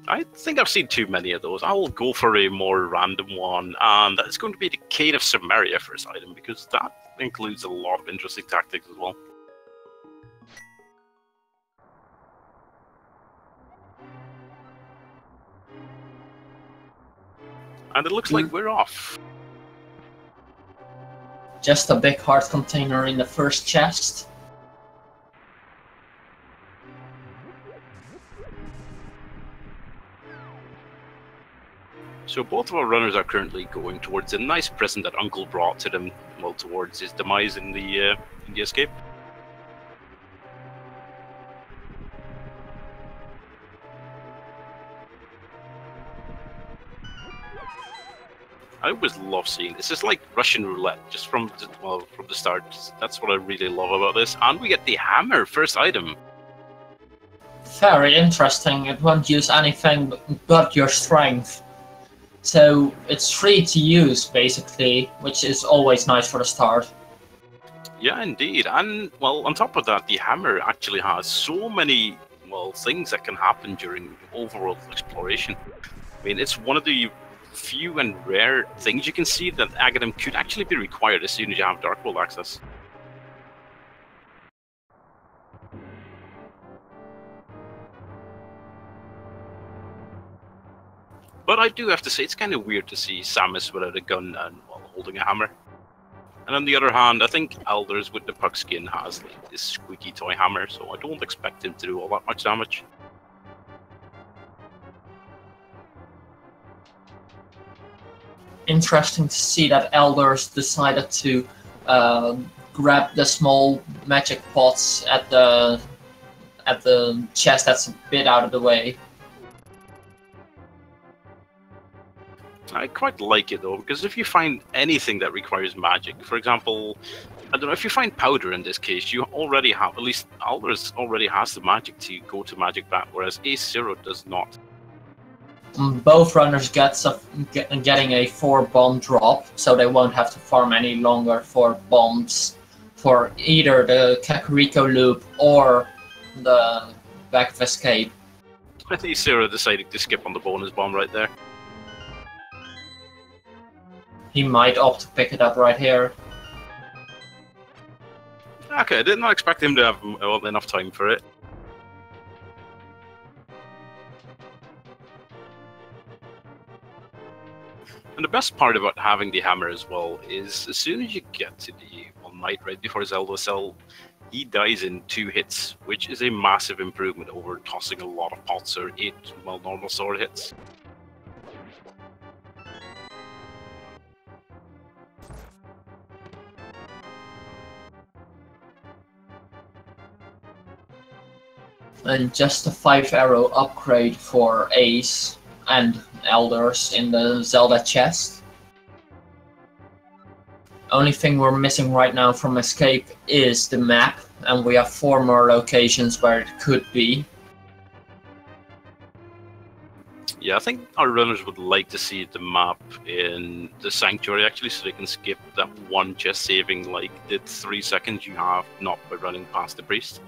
I think I've seen too many of those. I'll go for a more random one, and that's going to be the Cane of Samaria first item, because that includes a lot of interesting tactics as well. And it looks like we're off. Just a big heart container in the first chest. So both of our runners are currently going towards a nice present that Uncle brought to them, well, towards his demise in the escape. I always love seeing this. It's like Russian roulette, just from the start. That's what I really love about this. And we get the hammer, first item. Very interesting. It won't use anything but your strength. So it's free to use, basically, which is always nice for the start. Yeah, indeed. And, well, on top of that, the hammer actually has so many, well, things that can happen during overworld exploration. I mean, it's one of the few and rare things you can see that Aghanim could actually be required as soon as you have Dark World access. But I do have to say, it's kind of weird to see Samus without a gun and, well, holding a hammer. And on the other hand, I think aLderzz with the puck skin has like this squeaky toy hammer, so I don't expect him to do all that much damage. Interesting to see that aLderzz decided to grab the small magic pots at the chest that's a bit out of the way. I quite like it though, because if you find anything that requires magic, for example, I don't know, if you find powder in this case, you already have, at least aLderzz already has the magic to go to Magic Bat, whereas AceZer does not. Both runners getting a 4-bomb drop, so they won't have to farm any longer for bombs for either the Kakariko loop or the Back of Escape. I think AceZer decided to skip on the bonus bomb right there. He might opt to pick it up right here. Okay, I did not expect him to have enough time for it. And the best part about having the hammer as well is as soon as you get to the night right before Zelda cell, he dies in 2 hits, which is a massive improvement over tossing a lot of pots or 8 normal sword hits. And just a 5-arrow upgrade for Ace and aLderzz in the Zelda chest. Only thing we're missing right now from Escape is the map, and we have 4 more locations where it could be. Yeah, I think our runners would like to see the map in the Sanctuary actually, so they can skip that one chest saving like the 3 seconds you have not by running past the priest.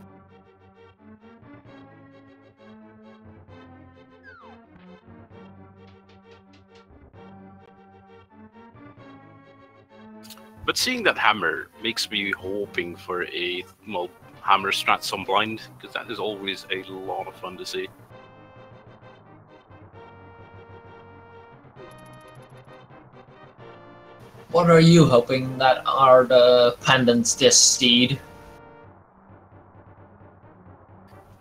But seeing that hammer makes me hoping for a hammer strat Sunblind, because that is always a lot of fun to see. What are you hoping that are the pendants this seed?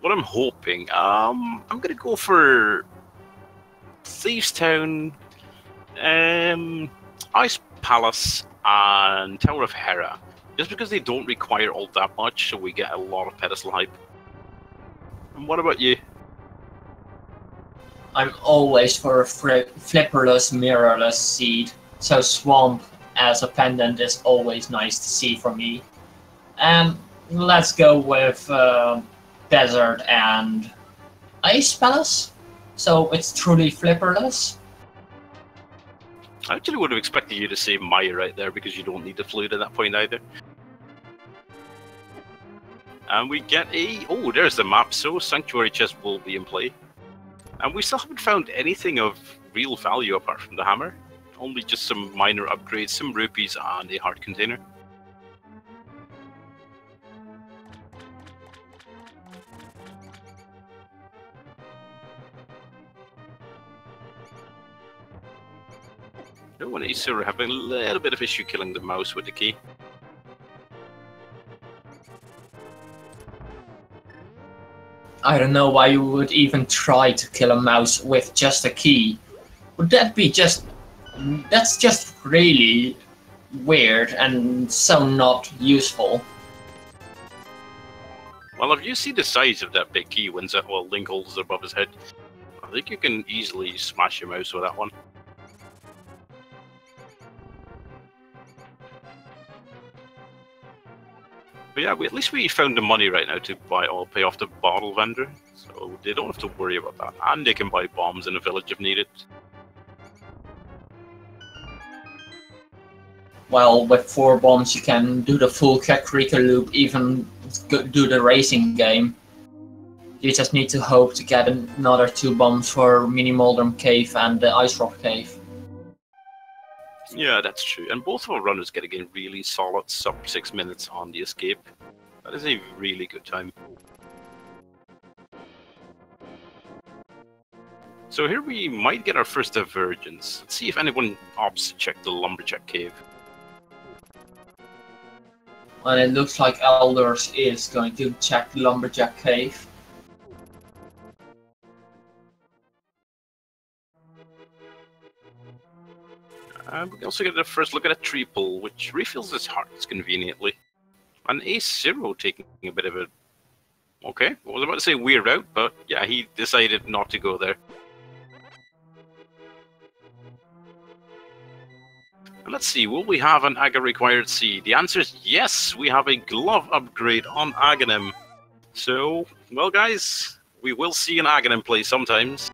What I'm hoping, I'm gonna go for Thieves Town, Ice Palace, and Tower of Hera, just because they don't require all that much, so we get a lot of pedestal hype. And what about you? I'm always for a flipperless, mirrorless seed, so Swamp as a pendant is always nice to see for me. And let's go with Desert and Ice Palace, so it's truly flipperless. I actually would have expected you to say Maya right there, because you don't need the flute at that point either. And we get a... oh, there's the map, so Sanctuary chest will be in play. And we still haven't found anything of real value apart from the hammer. Only just some minor upgrades, some rupees, and a heart container. Oh, and AceZer having a little bit of issue killing the mouse with the key. I don't know why you would even try to kill a mouse with just a key. Would that be just... That's just really weird and so not useful. Well, if you see the size of that big key when Link holds it above his head, I think you can easily smash your mouse with that one. But yeah, at least we found the money right now to buy or pay off the bottle vendor, so they don't have to worry about that. And they can buy bombs in the village if needed. Well, with 4 bombs you can do the full Kakariko loop, even do the racing game. You just need to hope to get another 2 bombs for Mini Moldrum Cave and the Ice Rock Cave. Yeah, that's true. And both of our runners get again really solid sub 6 minutes on the escape. That is a really good time. So here we might get our first divergence. Let's see if anyone opts to check the Lumberjack Cave. And it looks like aLderzz is going to check the Lumberjack Cave. We can also get a first look at a tree pull, which refills his hearts conveniently. And AceZer taking a bit of a... Okay, I was about to say weird route, but yeah, he decided not to go there. And let's see, will we have an Aga required seed? The answer is yes, we have a glove upgrade on Aghanim. So, well guys, we will see an Aghanim play sometimes.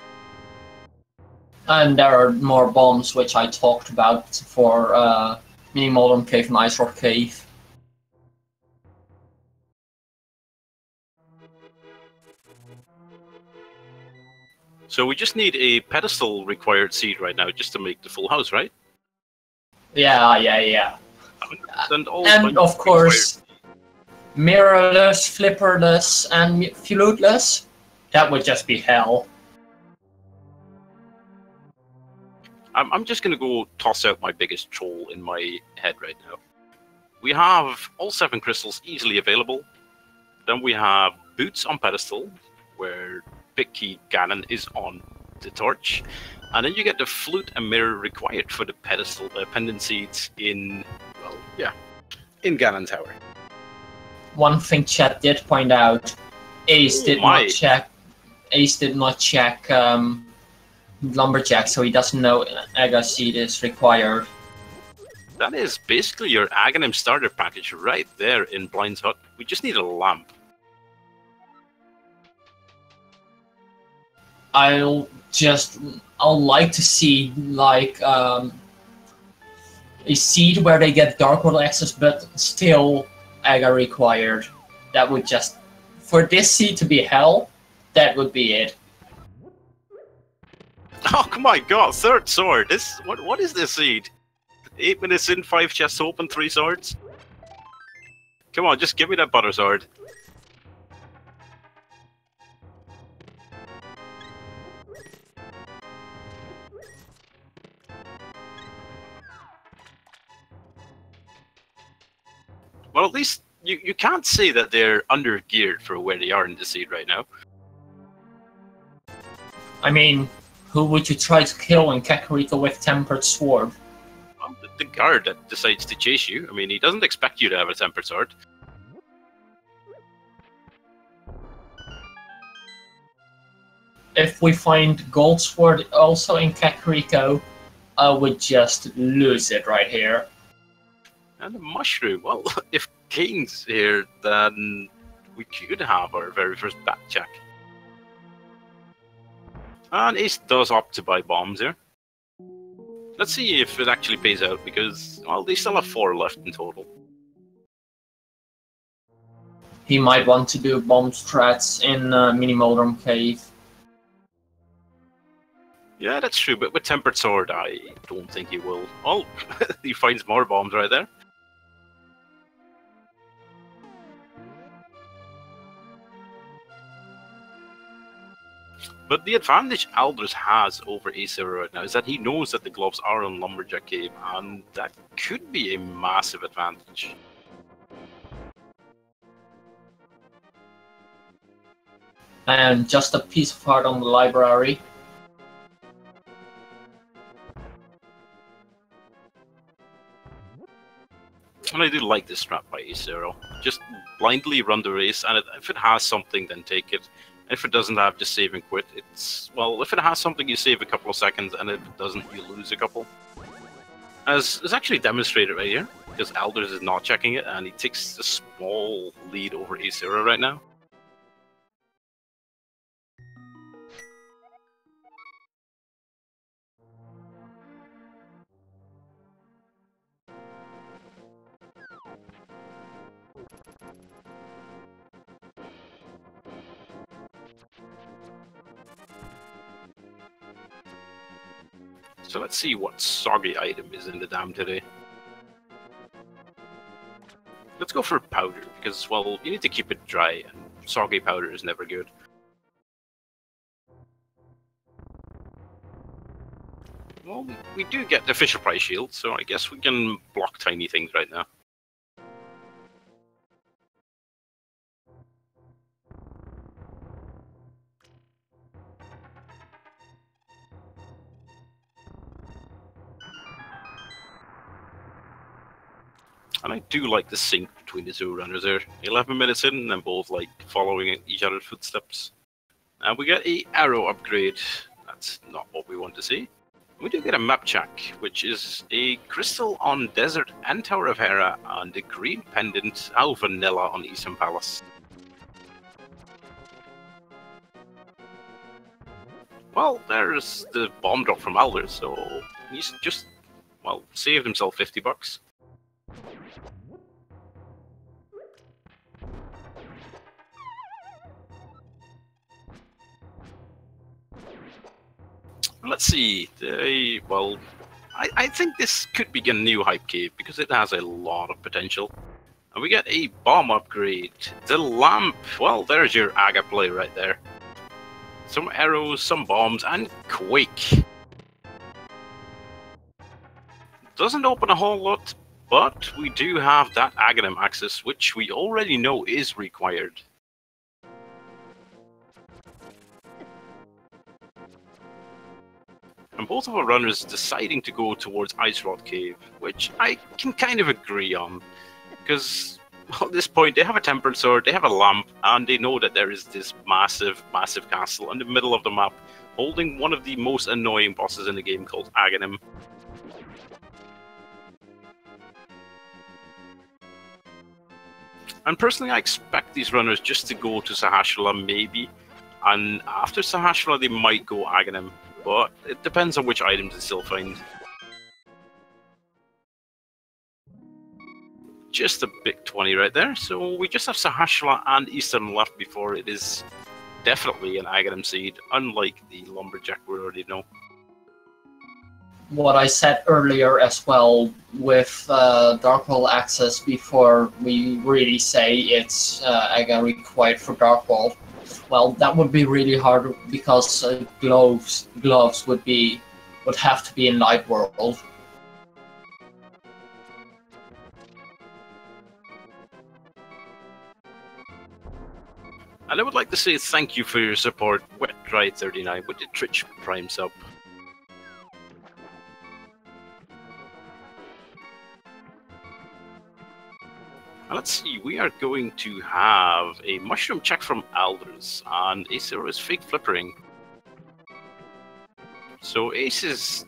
And there are more bombs which I talked about for Mini Moldrum Cave and Ice Rock Cave. So we just need a pedestal required seed right now just to make the full house, right? Yeah. And of course, mirrorless, flipperless, and fluteless. That would just be hell. I'm just going to go toss out my biggest troll in my head right now. We have all 7 crystals easily available. Then we have boots on pedestal, where Big Key Ganon is on the torch. And then you get the flute and mirror required for the pedestal pendant seeds in, well, yeah, in Ganon Tower. One thing chat did point out, Ace did not check Lumberjack, so he doesn't know Aga seed is required. That is basically your Aghanim starter package right there in Blind's Hut. We just need a lamp. I'll like to see like a seed where they get Dark World access, but still Aga required. That would just, for this seed to be hell, that would be it. Oh my god, 3rd sword! What is this seed? 8 minutes in, 5 chests open, 3 swords? Come on, just give me that butter sword. Well, at least you can't say that they're under-geared for where they are in the seed right now. I mean, who would you try to kill in Kakariko with Tempered Sword? Well, the guard that decides to chase you. I mean, he doesn't expect you to have a tempered sword. If we find Gold Sword also in Kakariko, I would just lose it right here. And a mushroom. Well, if Kane's here, then we could have our very first back check. And Ace does opt to buy bombs here. Let's see if it actually pays out, because, well, they still have 4 left in total. He might want to do bomb strats in Mini Moldrum Cave. Yeah, that's true, but with Tempered Sword, I don't think he will. Oh, he finds more bombs right there. But the advantage aLderzz has over AceZer right now is that he knows that the gloves are on Lumberjack Cave, and that could be a massive advantage. And just a piece of art on the library. And I do like this strat by AceZer. Just blindly run the race, and if it has something, then take it. If it doesn't have, just save and quit. It's, well, if it has something, you save a couple of seconds, and if it doesn't, you lose a couple. As is actually demonstrated right here, because aLderzz is not checking it, and he takes a small lead over AceZer right now. So let's see what soggy item is in the dam today. Let's go for powder, because, well, you need to keep it dry, and soggy powder is never good. Well, we do get the Fisher Price shield, so I guess we can block tiny things right now. And I do like the sync between the two runners there. 11 minutes in, and both like following each other's footsteps. And we get a arrow upgrade. That's not what we want to see. We do get a map check, which is a crystal on Desert and Tower of Hera, and a green pendant Vanilla on Eastern Palace. Well, there's the bomb drop from aLderzz, so he's just, well, saved himself 50 bucks. Let's see. Well, I think this could be a new hype cave because it has a lot of potential. And we get a bomb upgrade. The lamp. Well, there's your Aga play right there. Some arrows, some bombs, and Quake. Doesn't open a whole lot, but we do have that Aghanim access, which we already know is required. And both of our runners deciding to go towards Ice Rod Cave, which I can kind of agree on. Because well, at this point, they have a Tempered Sword, they have a lamp, and they know that there is this massive, massive castle in the middle of the map, holding one of the most annoying bosses in the game called Aghanim. And personally, I expect these runners just to go to Sahasrahla, maybe, and after Sahasrahla, they might go Aghanim. But it depends on which items they still find. Just a big 20 right there, so we just have Sahasrahla and Eastern left before it is definitely an Aghanim seed, unlike the Lumberjack we already know. What I said earlier as well with Dark Wall access before we really say it's Aga required for Dark Wall. Well, that would be really hard because gloves would have to be in Light World. And I would like to say thank you for your support, WetDry39, with the Twitch Prime sub. And let's see, we are going to have a mushroom check from aLderzz, and AceZer is fake flippering. So Ace is,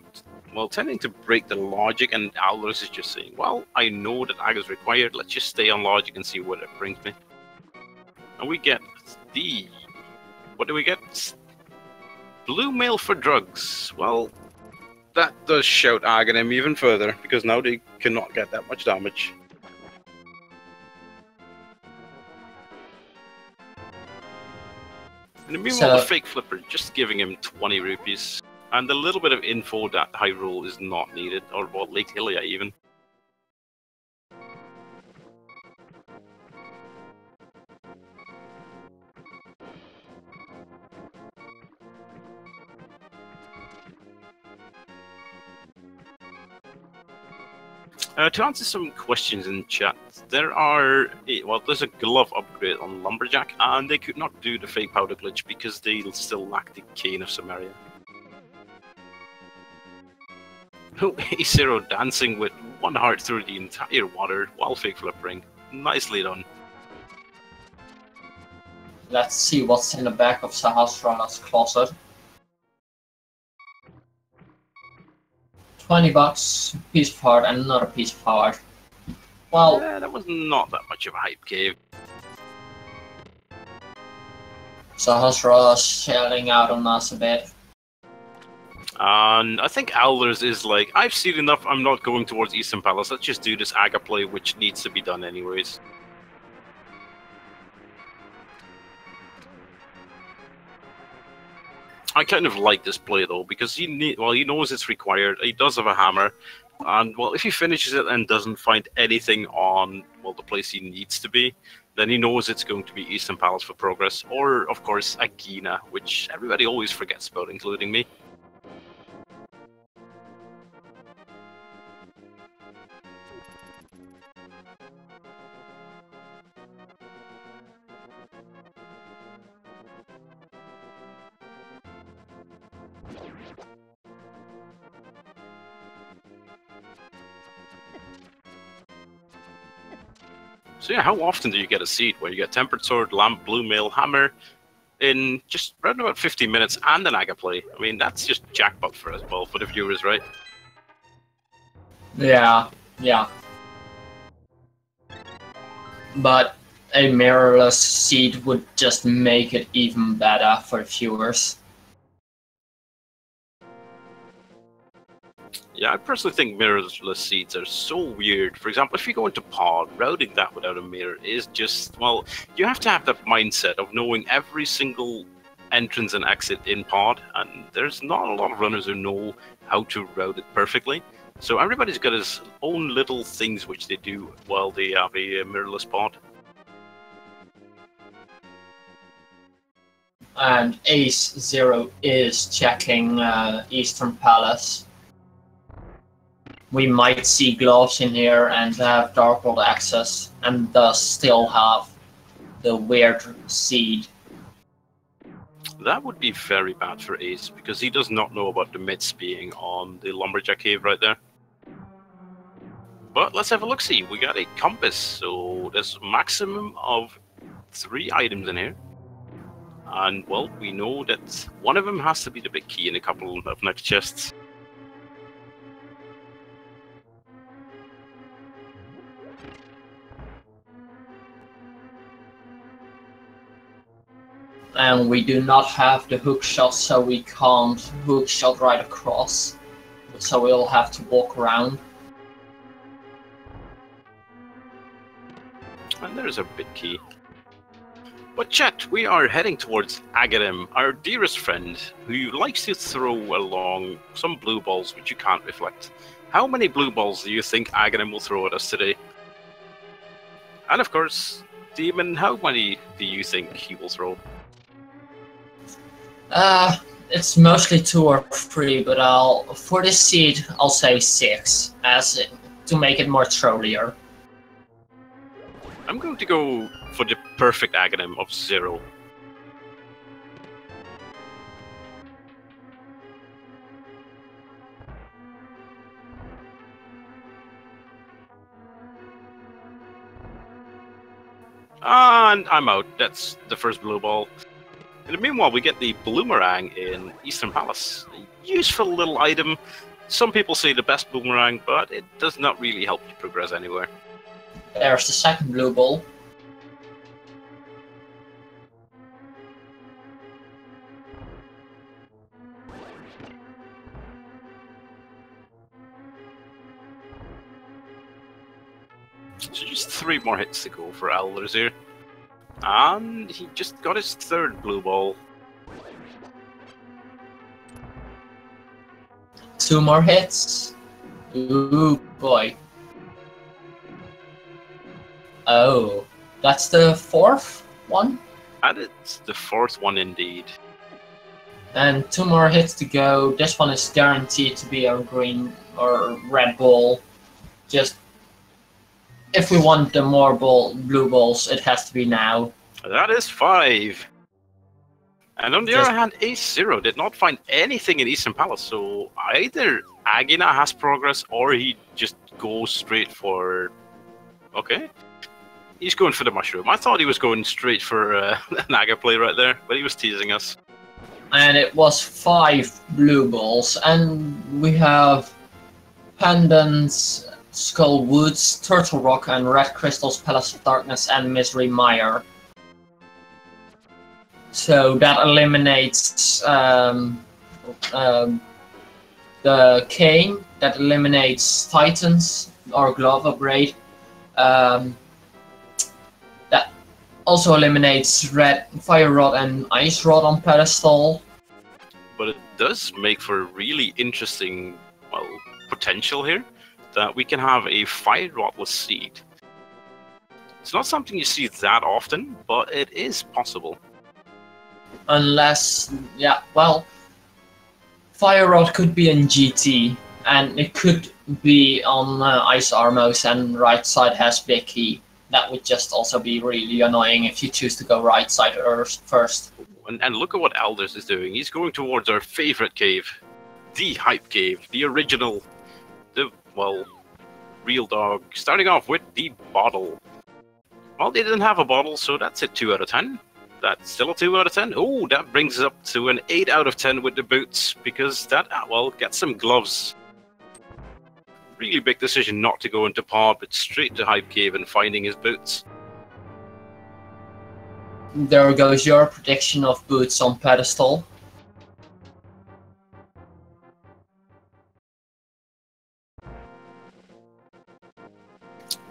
well, tending to break the logic, and aLderzz is just saying, well, I know that Aga is required, let's just stay on logic and see what it brings me. And we get the, what do we get? Blue mail for drugs. Well, that does shout Aghanim even further, because now they cannot get that much damage. And meanwhile, the fake flipper just giving him 20 rupees. And a little bit of info that Hyrule is not needed, or well, Lake Hylia even. To answer some questions in chat, there's a glove upgrade on Lumberjack, and they could not do the fake powder glitch because they still lack the Cane of Samaria. Oh, AceZero dancing with one heart through the entire water while fake flippering. Nicely done. Let's see what's in the back of Sahasrara's closet. $20, piece of heart, and another piece of heart. Well, yeah, that was not that much of a hype cave. Sahasrara shelling out on us a bit. And I think aLderzz is like, I've seen enough, I'm not going towards Eastern Palace, let's just do this Aga play, which needs to be done anyways. I kind of like this play though, because he knows it's required, he does have a hammer, and well, if he finishes it and doesn't find anything on, well, the place he needs to be, then he knows it's going to be Eastern Palace for progress, or of course Agina, which everybody always forgets about, including me. So yeah, how often do you get a seed where you get Tempered Sword, Lamp, Blue Mail, Hammer in just around about 15 minutes and an Aga play? I mean, that's just jackpot for us, well, for the viewers, right? Yeah. But a mirrorless seed would just make it even better for viewers. Yeah, I personally think mirrorless seeds are so weird. For example, if you go into pod, routing that without a mirror is just, well, you have to have that mindset of knowing every single entrance and exit in pod, and there's not a lot of runners who know how to route it perfectly. So everybody's got his own little things which they do while they have a mirrorless pod. And AceZero is checking Eastern Palace. We might see gloves in here and have Dark World access, and thus still have the weird seed. That would be very bad for Ace, because he does not know about the myths being on the Lumberjack cave right there. But let's have a look-see. We got a compass, so there's a maximum of 3 items in here. And, well, we know that one of them has to be the big key in a couple of next chests. And we do not have the hook shot, so we can't hook shot right across. So we'll have to walk around. And there's a big key. But chat, we are heading towards Aghanim, our dearest friend, who likes to throw along some blue balls which you can't reflect. How many blue balls do you think Aghanim will throw at us today? And of course, Demon, how many do you think he will throw? It's mostly 2 or 3, but for this seed, I'll say 6, to make it more trollier. I'm going to go for the perfect Aghanim of 0. And I'm out. That's the first blue ball. In the meanwhile, we get the Bloomerang in Eastern Palace. A useful little item. Some people say the best Boomerang, but it does not really help you progress anywhere. There's the second blue ball. So just 3 more hits to go for aLderzz here. And he just got his 3rd blue ball. 2 more hits. Ooh, boy. Oh, that's the 4th one? That is the 4th one indeed. And 2 more hits to go. This one is guaranteed to be a green or red ball. Just if we want the more blue balls, it has to be now. That is 5. And on the other hand, AceZer did not find anything in Eastern Palace, so either Agina has progress or he just goes straight for... Okay. He's going for the mushroom. I thought he was going straight for an Aga play right there, but he was teasing us. And it was 5 blue balls, and we have Pendants, Skull Woods, Turtle Rock, and Red Crystals, Palace of Darkness, and Misery Mire. So that eliminates the Cane, that eliminates Titans, or Glove Upgrade. That also eliminates Red Fire Rod and Ice Rod on pedestal. But it does make for a really interesting, well, potential here, that we can have a Fire Rodless Seed. It's not something you see that often, but it is possible. Unless, yeah, well, Fire Rod could be in GT, and it could be on Ice Armos, and right side has Big Key. That would just also be really annoying if you choose to go right side first. And look at what aLderzz is doing. He's going towards our favorite cave. The Hype Cave. The original. The, well, real dog. Starting off with the bottle. Well, they didn't have a bottle, so that's a 2 out of 10. That's still a 2 out of 10. Oh, that brings us up to an 8 out of 10 with the boots, because that, well, gets some gloves. Really big decision not to go into Pod, but straight to Hype Cave and finding his boots. There goes your prediction of boots on pedestal.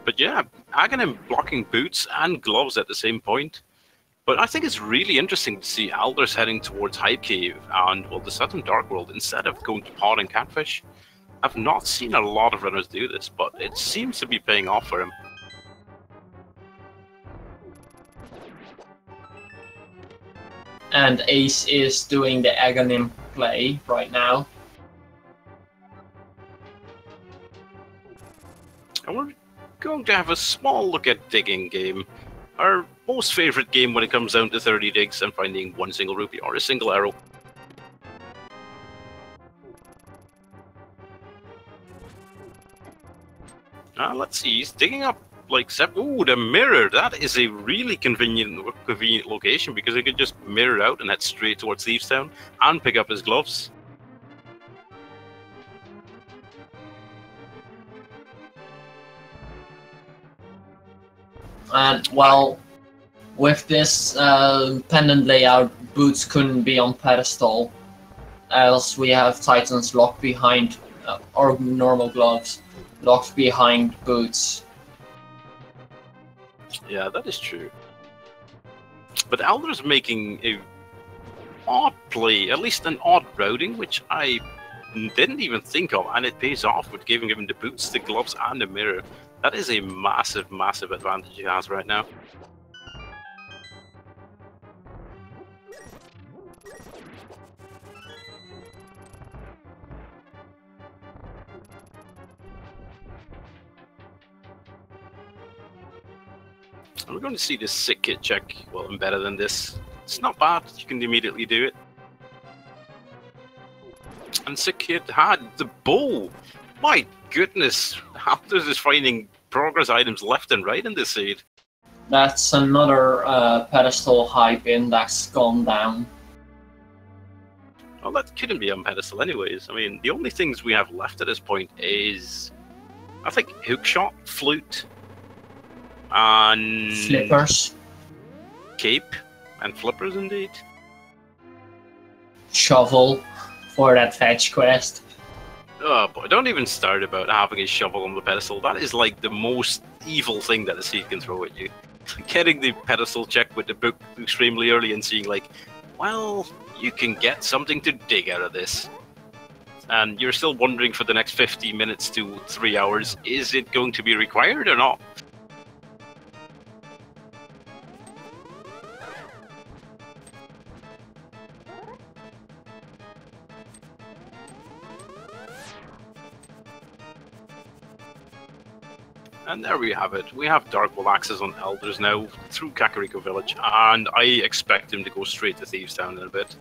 But yeah, Aghanim blocking boots and gloves at the same point. But I think it's really interesting to see aLderzz heading towards Hype Cave and, well, the Southern Dark World instead of going to Pod and Catfish. I've not seen a lot of runners do this, but it seems to be paying off for him. And Ace is doing the Aghanim play right now. And we're going to have a small look at Digging Game. Our most favorite game when it comes down to 30 digs and finding 1 single rupee or a single arrow. Let's see, he's digging up like ooh, the mirror. That is a really convenient location because he could just mirror out and head straight towards Thieves Town and pick up his gloves. And well, with this pendant layout, boots couldn't be on pedestal, else we have Titans locked behind, or normal gloves locked behind boots. Yeah, that is true. But aLderzz making a odd play, at least an odd routing, which I didn't even think of, and it pays off with giving him the boots, the gloves, and the mirror. That is a massive, massive advantage he has right now. And we're going to see this sick kit check. Well, I'm better than this. It's not bad. You can immediately do it. And sick kit had the bow. My goodness. aLderzz is finding progress items left and right in this seed. That's another pedestal hype index gone down. Well, that couldn't be on pedestal anyways. I mean, the only things we have left at this point is, I think, hookshot, flute, and Flippers. Cape, and flippers indeed. Shovel for that fetch quest. Oh boy, don't even start about having a shovel on the pedestal. That is like the most evil thing that a seed can throw at you. Getting the pedestal check with the book extremely early and seeing like, well, you can get something to dig out of this. and you're still wondering for the next 50 minutes to 3 hours, is it going to be required or not? And there we have it. We have Dark World access on ALTTTPR now through Kakariko Village, and I expect him to go straight to Thieves Town in a bit.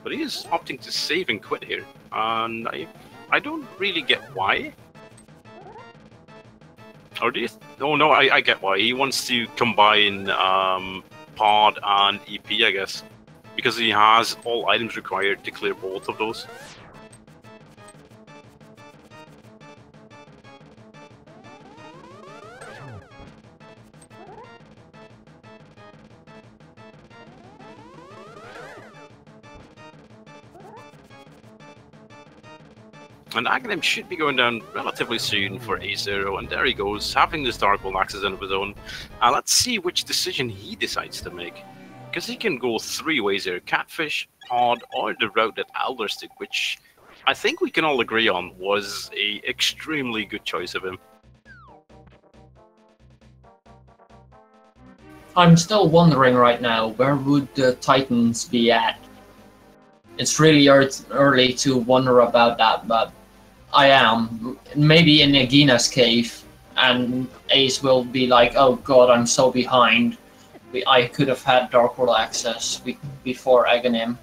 But he is opting to save and quit here, and I don't really get why. Or do you? Oh no, I get why. He wants to combine Pod and EP, I guess, because he has all items required to clear both of those. And Aghanim should be going down relatively soon for AceZer, and there he goes, having this Dark World access of his own. Let's see which decision he decides to make. Because he can go 3 ways here: Catfish, Pod, or the route that aLderzz took, which I think we can all agree on was a extremely good choice of him. I'm still wondering right now, where would the Titans be at? It's really early to wonder about that, but I am. Maybe in Agina's cave, and Ace will be like, oh god, I'm so behind. I could have had Dark World access before Aghanim.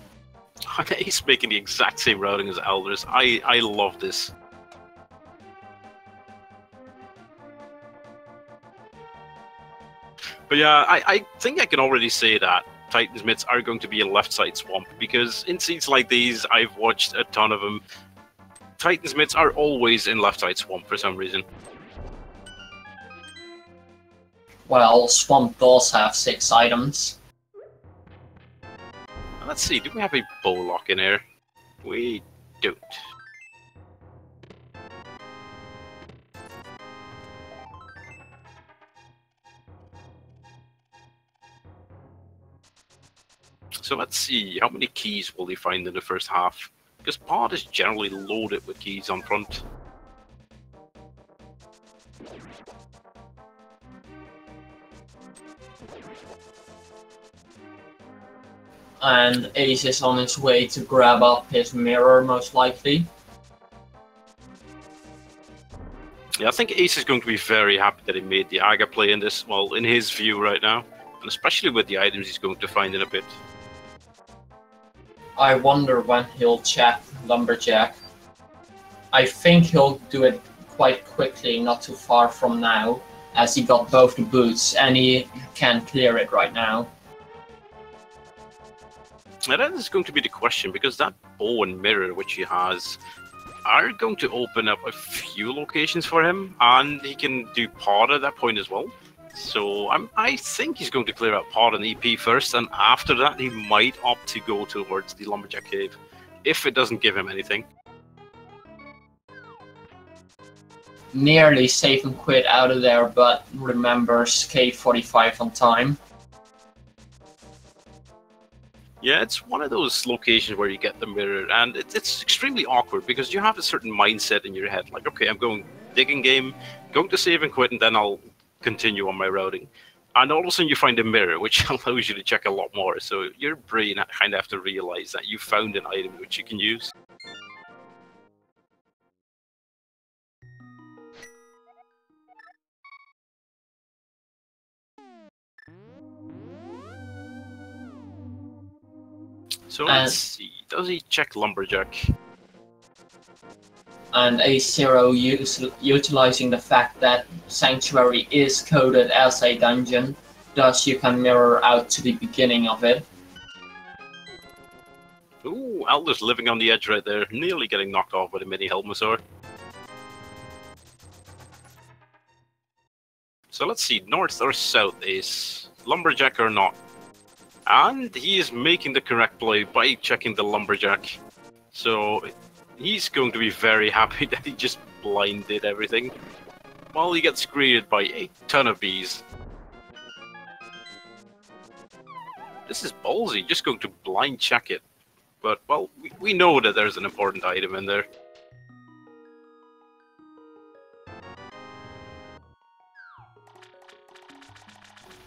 Ace making the exact same routing as aLderzz. I love this. But yeah, I think I can already say that Titan's mids are going to be a left side swamp, because in seeds like these, I've watched a ton of them. Titan's mids are always in left side swamp for some reason. Well, swamp does have 6 items. Let's see, do we have a Bowlock in here? We don't. So let's see, how many keys will he find in the first half? Because Pod is generally loaded with keys on front. And Ace is on his way to grab up his mirror, most likely. Yeah, I think Ace is going to be very happy that he made the Aga play in this, well, in his view right now. And especially with the items he's going to find in a bit. I wonder when he'll check Lumberjack. I think he'll do it quite quickly, not too far from now, as he got both the boots and he can clear it right now. Now that is going to be the question, because that bow and mirror which he has are going to open up a few locations for him, and he can do Pod at that point as well. So I think he's going to clear out Pod and EP first, and after that he might opt to go towards the Lumberjack Cave, if it doesn't give him anything. Nearly save and quit out of there, but remembers Cave 45 on time. Yeah, it's one of those locations where you get the mirror, and it's extremely awkward, because you have a certain mindset in your head, like, okay, I'm going digging game, going to save and quit, and then I'll continue on my routing. And all of a sudden you find a mirror, which allows you to check a lot more. So your brain kind of have to realize that you found an item which you can use. So let's see, does he check Lumberjack? And AceZer utilizing the fact that Sanctuary is coded as a dungeon, thus you can mirror out to the beginning of it. Ooh, aLderzz living on the edge right there, nearly getting knocked off with a mini Helmasaur. So let's see, north or south Ace, Lumberjack or not? And he is making the correct play by checking the Lumberjack. So he's going to be very happy that he just blinded everything, while he gets greeted by a ton of bees. This is ballsy, just going to blind check it. but, well, we know that there's an important item in there.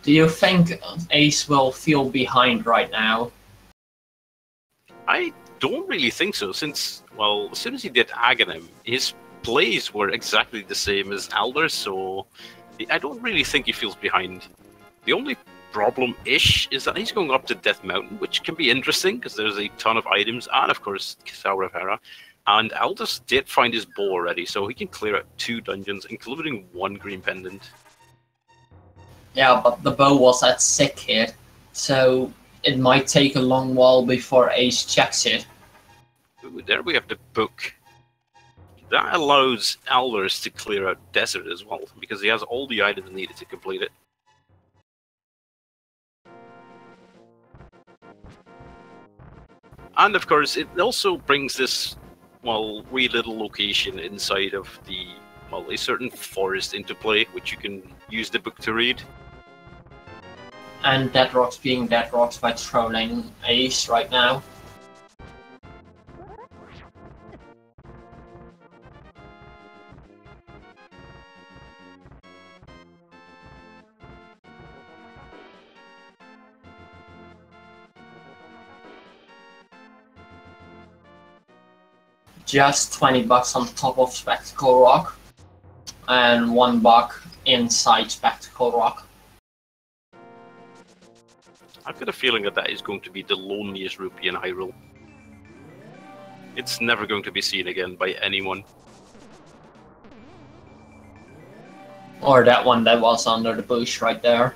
Do you think Ace will feel behind right now? I don't really think so, since, well, as soon as he did Aghanim, his plays were exactly the same as aLderzz, so I don't really think he feels behind. The only problem-ish is that he's going up to Death Mountain, which can be interesting, because there's a ton of items, and of course, Tower of Hera. And aLderzz did find his bow already, so he can clear out 2 dungeons, including 1 green pendant. Yeah, but the bow was at sick hit, so it might take a long while before Ace checks it. Ooh, there we have the book. That allows aLderzz to clear out Desert as well, because he has all the items needed to complete it. And of course, it also brings this, well, wee little location inside of the, well, a certain forest into play, which you can use the book to read. And Dead Rocks being Dead Rocks by trolling Ace right now. Just 20 bucks on top of Spectacle Rock, and $1 inside Spectacle Rock. I've got a feeling that that is going to be the loneliest rupee in Hyrule. It's never going to be seen again by anyone. Or that one that was under the bush right there.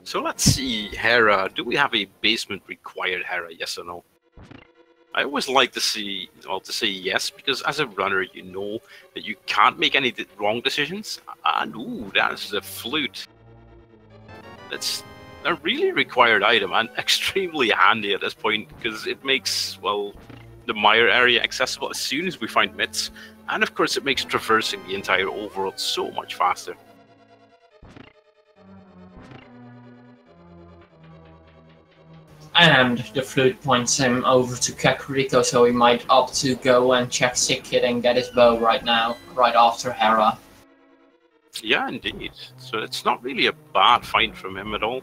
So let's see, Hera. Do we have a basement required Hera? Yes or no? I always like to see, well, to say yes, because as a runner, you know that you can't make any wrong decisions. And ooh, that's a flute. That's a really required item and extremely handy at this point because it makes, well, the mire area accessible as soon as we find myths, and of course it makes traversing the entire overworld so much faster. And the flute points him over to Kakariko, so he might opt to go and check Sick Kid and get his bow right now, right after Hera. Yeah, indeed. So it's not really a bad find from him at all.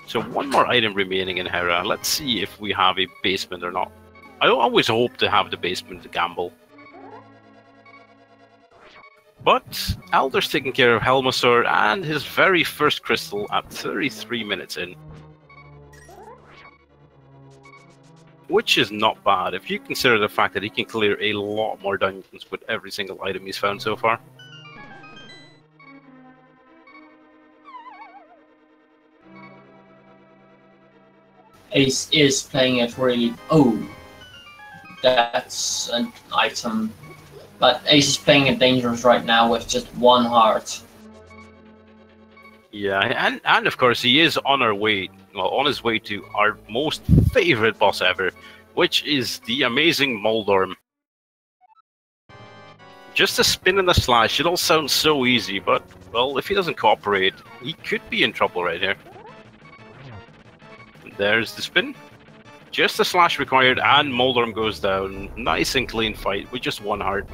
So one more item remaining in Hera. Let's see if we have a basement or not. I always hope to have the basement to gamble. But aLderzz taking care of Helmasaur and his very first crystal at 33 minutes in. Which is not bad if you consider the fact that he can clear a lot more dungeons with every single item he's found so far. Ace is playing it really... Oh, that's an item. But Ace is playing it dangerous right now with just 1 heart. Yeah, and of course he is on our way, well, on his way to our most favorite boss ever, which is the amazing Moldorm. Just a spin and a slash, it all sounds so easy, but, well, if he doesn't cooperate, he could be in trouble right here. There's the spin. Just a slash required, and Moldorm goes down. Nice and clean fight with just 1 heart.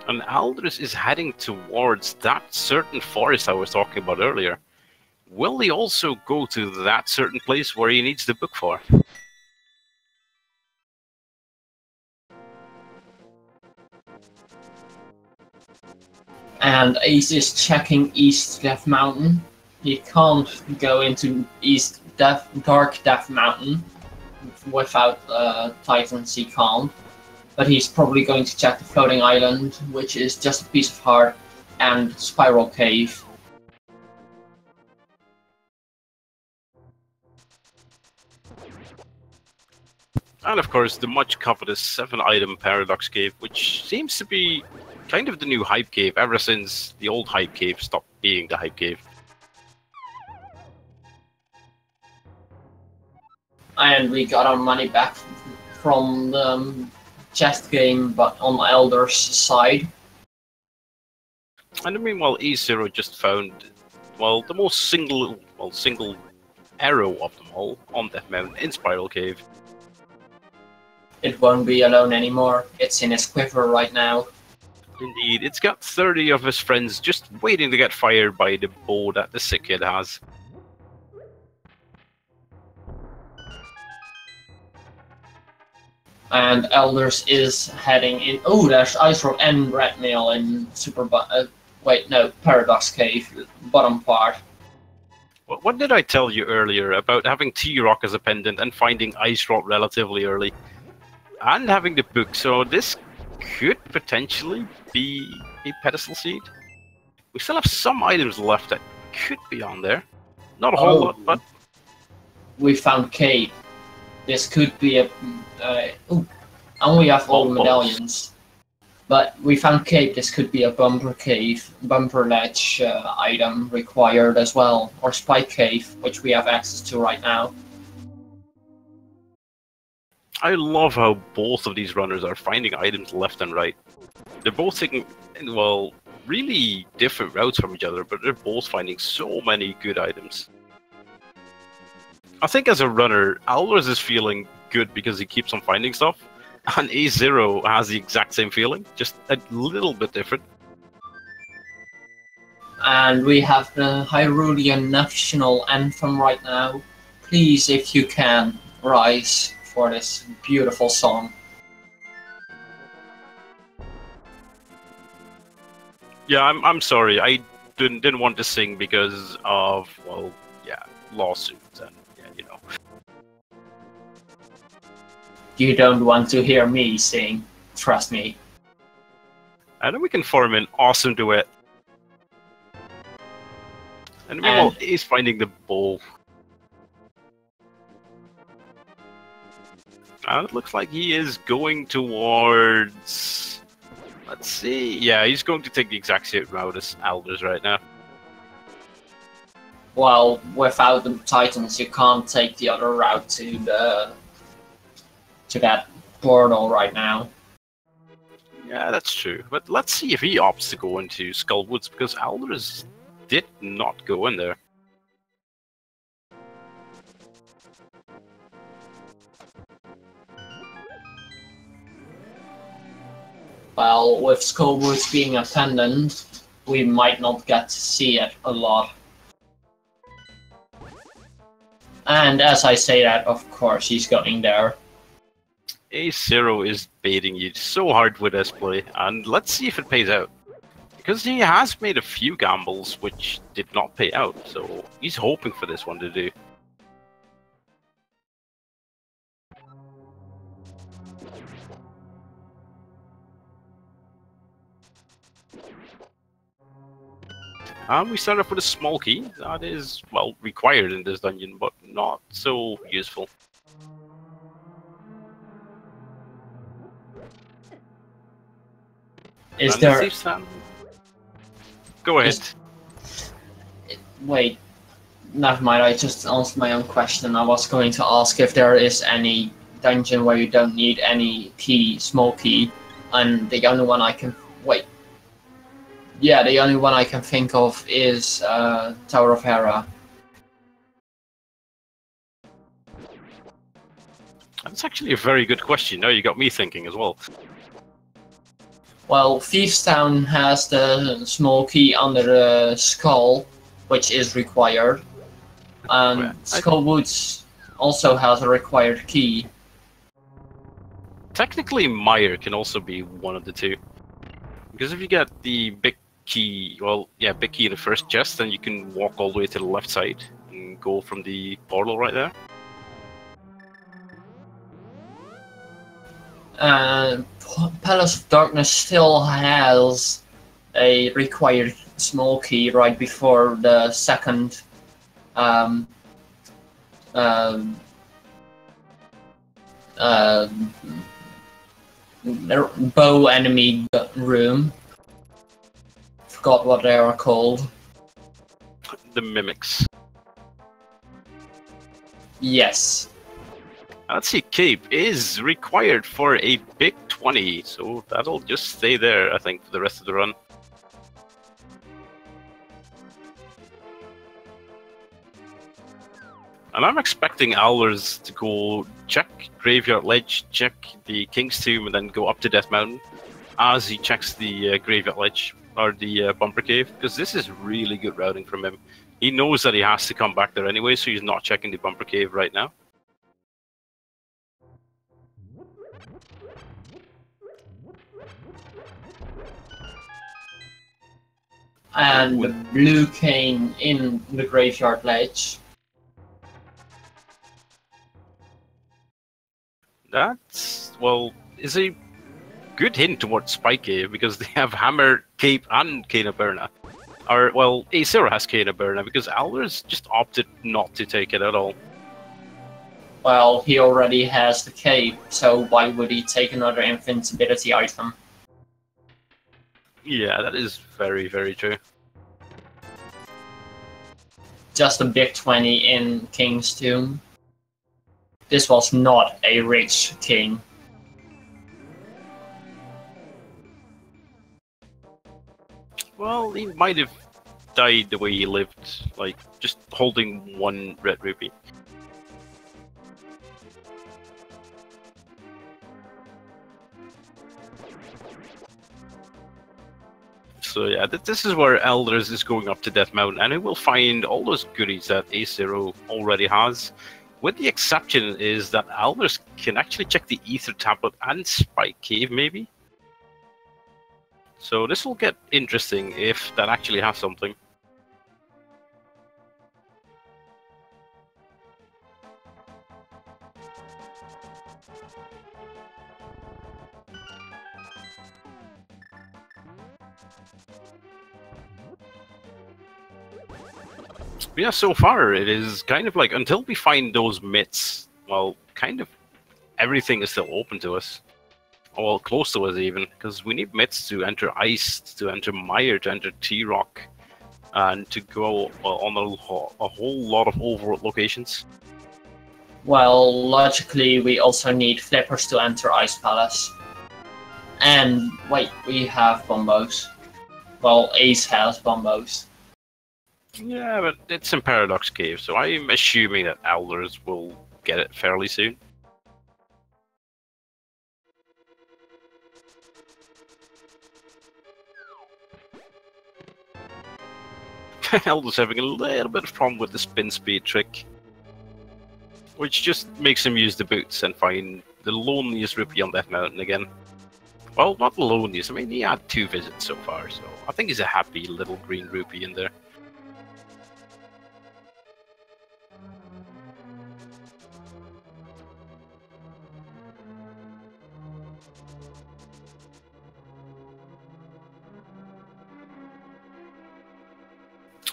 And aLderzz is heading towards that certain forest I was talking about earlier. Will he also go to that certain place where he needs the book for? And Ace is checking East Death Mountain. He can't go into Dark Death Mountain without Titans, he can't. But he's probably going to check the Floating Island, which is just a piece of heart, and Spiral Cave. And of course, the much coveted 7-item Paradox Cave, which seems to be kind of the new Hype Cave ever since the old Hype Cave stopped being the Hype Cave. And we got our money back from the chest game, but on aLderzz side. And meanwhile, AceZer just found, well, the most single arrow of them all on that mountain in Spiral Cave. It won't be alone anymore. It's in his quiver right now. Indeed, it's got 30 of his friends just waiting to get fired by the bow that the sick kid has. And aLderzz is heading in. Oh, there's AceZer and Red Mail in Paradox Cave, bottom part. What did I tell you earlier about having T-Rock as a pendant and finding Ice Rot relatively early? And having the book, so this could potentially be a pedestal seed. We still have some items left that could be on there. Not a whole lot, but... We found Cape. This could be a... and we have all the medallions. But we found Cape. This could be a bumper ledge item required as well. Or spike cave, which we have access to right now. I love how both of these runners are finding items left and right. They're both taking, well, really different routes from each other, but they're both finding so many good items. I think as a runner, aLderzz is feeling good because he keeps on finding stuff, and AceZer has the exact same feeling, just a little bit different. And we have the Hyrulean national anthem right now. Please, if you can, rise for this beautiful song. Yeah, I'm sorry. I didn't want to sing because of, well, yeah, lawsuits and, yeah, you know. You don't want to hear me sing, trust me. And then we can form an awesome duet. And meanwhile, he's finding the bow. And it looks like he is going towards... Let's see. Yeah, he's going to take the exact same route as aLderzz right now. Well, without the Titans, you can't take the other route to that portal right now. Yeah, that's true. But let's see if he opts to go into Skull Woods, because aLderzz did not go in there. Well, with Skull Woods being a pendant, we might not get to see it a lot. And as I say that, of course, he's going there. AceZer is baiting you so hard with this play, and let's see if it pays out. Because he has made a few gambles which did not pay out, so he's hoping for this one to do. And we start off with a small key. That is, well, required in this dungeon, but not so useful. Is there... Go ahead. Wait, never mind, I just answered my own question. I was going to ask if there is any dungeon where you don't need any key, small key, and the only one I can... Wait. Yeah, the only one I can think of is Tower of Hera. That's actually a very good question. Now you got me thinking as well. Well, Thieves Town has the small key under the skull, which is required. And Skull Woods also has a required key. Technically, Meyer can also be one of the two. Because if you get the big key, well, yeah, big key in the first chest, then you can walk all the way to the left side and go from the portal right there. Palace of Darkness still has a required small key right before the second uh, bow enemy room. Forgot what they are called. The mimics. Yes. Let's see, cape is required for a big 20, so that'll just stay there, I think, for the rest of the run. And I'm expecting aLderzz to go check Graveyard Ledge, check the King's Tomb, and then go up to Death Mountain as he checks the Graveyard Ledge, or the Bumper Cave, because this is really good routing from him. He knows that he has to come back there anyway, so he's not checking the Bumper Cave right now. And the blue cane in the Graveyard Ledge. That's, well, is a good hint towards Spike Cave, because they have Hammer, Cape, and Cane of Berna. Or, well, AceZer has Cane of Berna, because aLderzz just opted not to take it at all. Well, he already has the cape, so why would he take another invincibility item? Yeah, that is very, very true. Just a big 20 in King's Tomb. This was not a rich king. Well, he might have died the way he lived, like, just holding one red rupee. So yeah, this is where aLderzz is going up to Death Mountain, and he will find all those goodies that AceZer already has. With the exception is that aLderzz can actually check the Ether Tablet and Spike Cave, maybe? So this will get interesting if that actually has something. Yeah, so far it is kind of like, until we find those myths, well, kind of everything is still open to us. Well, close to us even, because we need myths to enter Ice, to enter Mire, to enter T-Rock, and to go on a whole lot of overworld locations. Well, logically, we also need flippers to enter Ice Palace. And, wait, we have bombos. Well, Ace has bombos. Yeah, but it's in Paradox Cave, so I'm assuming that aLderzz will get it fairly soon. aLderzz having a little bit of problem with the spin speed trick, which just makes him use the boots and find the loneliest rupee on Death Mountain again. Well, not the loneliest, I mean, he had 2 visits so far, so I think he's a happy little green rupee in there.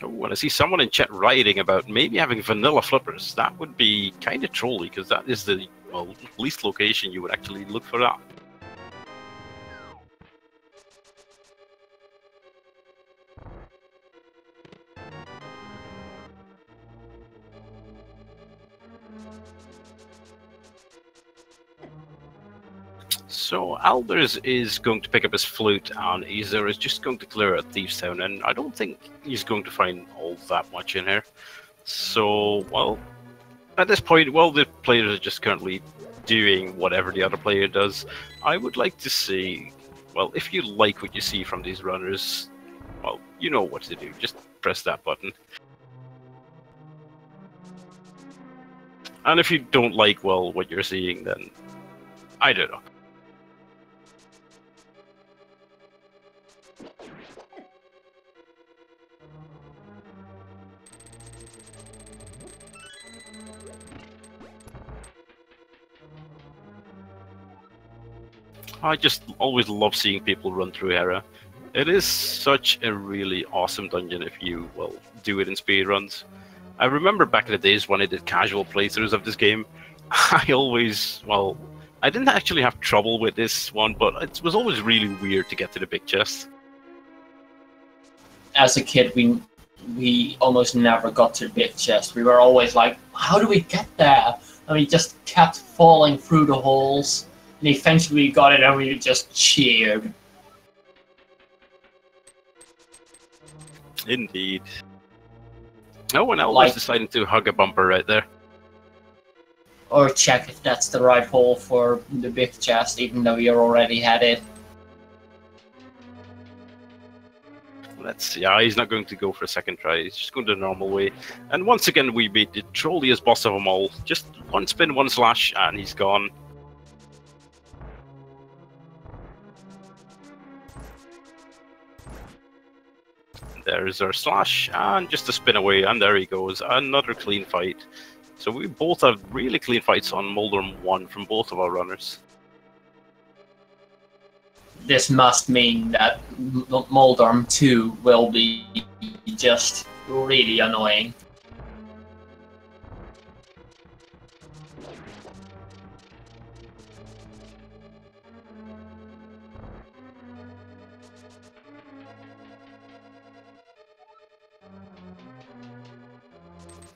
Oh, and I see someone in chat writing about maybe having vanilla flippers. That would be kind of trolly, because that is the, well, least location you would actually look for that. So aLderzz is going to pick up his flute, and AceZer is just going to clear out Thieves Town, and I don't think he's going to find all that much in here. So, well, at this point, while the players are just currently doing whatever the other player does, I would like to see, well, if you like what you see from these runners, well, you know what to do. Just press that button. And if you don't like, well, what you're seeing, then I don't know. I just always love seeing people run through Hera. It is such a really awesome dungeon if you, well, do it in speedruns. I remember back in the days when I did casual playthroughs of this game, I always, well, I didn't actually have trouble with this one, but it was always really weird to get to the big chest. As a kid, we almost never got to the big chest. We were always like, how do we get there? And we just kept falling through the holes. And eventually we got it and we just cheered. Indeed. Oh, and Elder's Like- deciding to hug a bumper right there. Or check if that's the right hole for the big chest, even though you already had it. Yeah, he's not going to go for a second try. He's just going the normal way. And once again, we beat the trolliest boss of them all. Just one spin, one slash, and he's gone. There's our slash, and just a spin away, and there he goes. Another clean fight. So we both have really clean fights on Moldorm 1 from both of our runners. This must mean that Moldorm 2 will be just really annoying.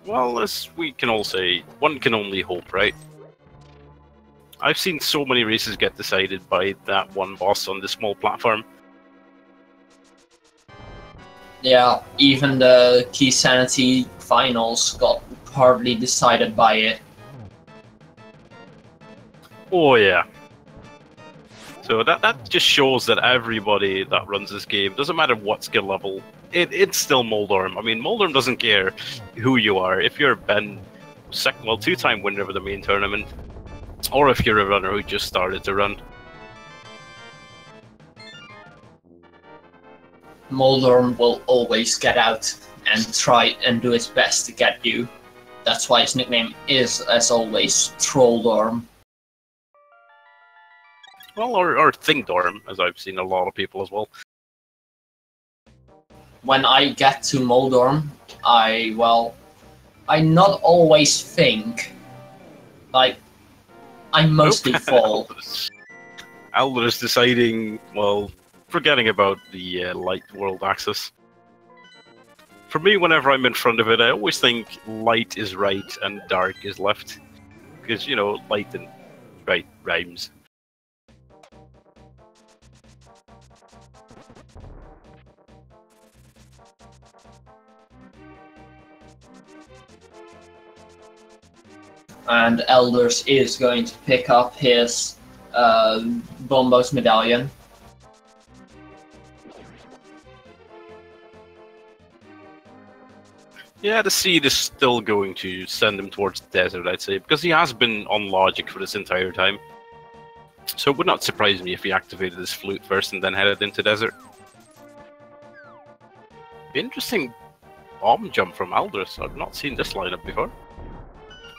Well, as we can all say, one can only hope, right? I've seen so many races get decided by that one boss on the small platform. Yeah, even the Key Sanity finals got hardly decided by it. Oh yeah. So that just shows that everybody that runs this game, doesn't matter what skill level, it's still Moldorm. I mean, Moldorm doesn't care who you are. If you're Ben, two-time winner of the main tournament, or if you're a runner who just started to run. Moldorm will always get out and try and do his best to get you. That's why his nickname is, as always, Trolldorm. Well, or Thingdorm, as I've seen a lot of people as well. When I get to Moldorm, I not always think. Like, I mostly fall. ALTTTPR deciding, well, forgetting about the light world axis. For me, whenever I'm in front of it, I always think light is right and dark is left. Because, you know, light and right rhymes. And ALTTTPR is going to pick up his Bombos medallion. Yeah, the seed is still going to send him towards the desert, I'd say, because he has been on logic for this entire time. So it would not surprise me if he activated his flute first and then headed into desert. Interesting bomb jump from ALTTTPR. I've not seen this lineup before.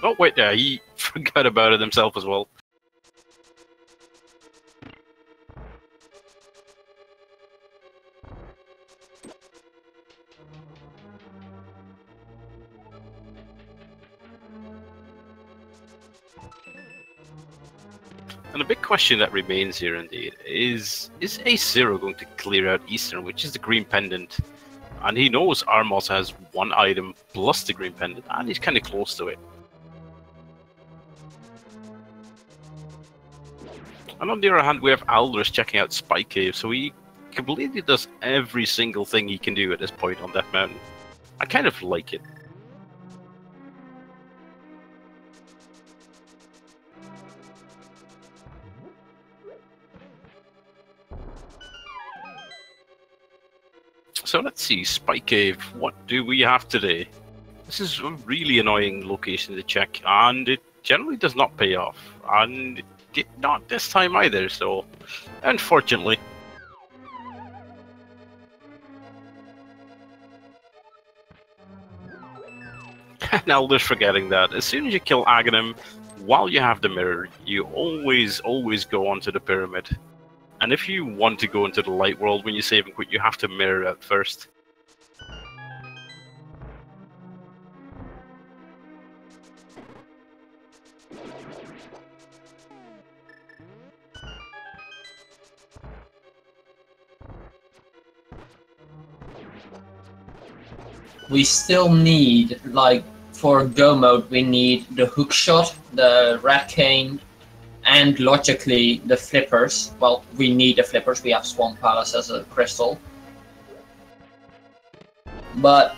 Oh wait, yeah, he forgot about it himself as well. And a big question that remains here, indeed, is AceZer going to clear out Eastern, which is the green pendant? And he knows Armos has one item plus the green pendant, and he's kind of close to it. And on the other hand, we have ALTTTPR checking out Spike Cave, so he completely does every single thing he can do at this point on Death Mountain. I kind of like it. So let's see, Spike Cave, what do we have today? This is a really annoying location to check, and it generally does not pay off. And it did not this time either, so unfortunately. Now just forgetting that, as soon as you kill Aghanim, while you have the mirror, you always go onto the pyramid. And if you want to go into the light world when you save and quit, you have to mirror out first. we still need, like, for go mode, we need the hook shot, the red cane, and logically the flippers. Well, we need the flippers, we have Swamp Palace as a crystal. But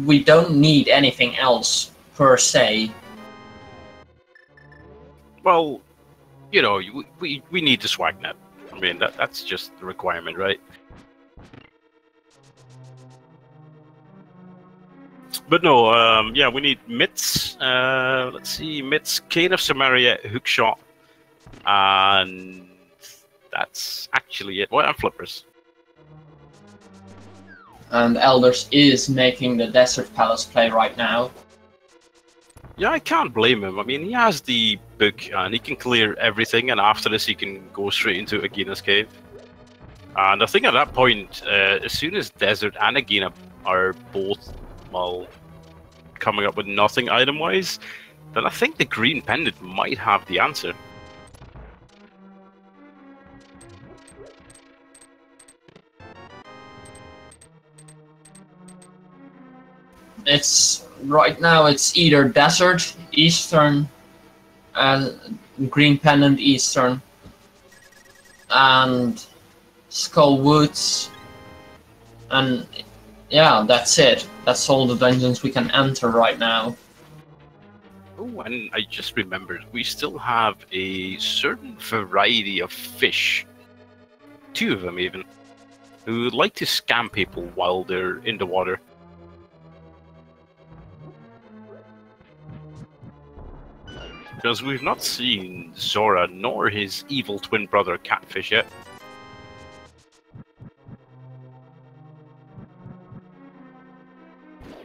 we don't need anything else, per se. Well, you know, we need the swag net. I mean, that's just the requirement, right? But no, yeah, we need mitts. Let's see, mitts, Cane of Samaria, hookshot, and that's actually it. Well, and flippers. And aLderzz is making the Desert Palace play right now. Yeah, I can't blame him. I mean, he has the book and he can clear everything, and after this he can go straight into Agina's cave. And I think at that point, as soon as Desert and Agina are both, well, coming up with nothing item-wise, then I think the green pendant might have the answer. It's right now. It's either Desert, Eastern, Green Pendant, Eastern, and Skull Woods, and yeah, that's it. That's all the dungeons we can enter right now. Oh, and I just remembered, we still have a certain variety of fish, 2 of them even, who like to scam people while they're in the water. Because we've not seen Zora nor his evil twin brother Catfish yet.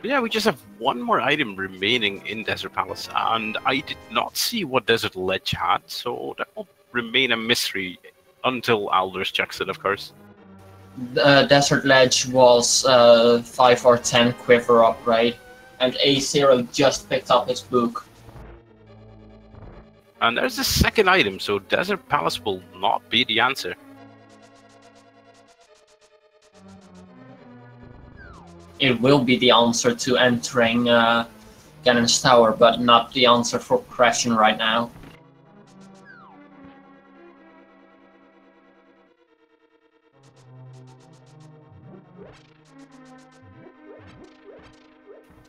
But yeah, we just have one more item remaining in Desert Palace, and I did not see what Desert Ledge had, so that will remain a mystery until aLderzz checks it, of course. Desert Ledge was 5 or 10 quiver upgrade, and AceZer just picked up his book. And there's the second item, so Desert Palace will not be the answer. It will be the answer to entering Ganon's Tower, but not the answer for crashing right now.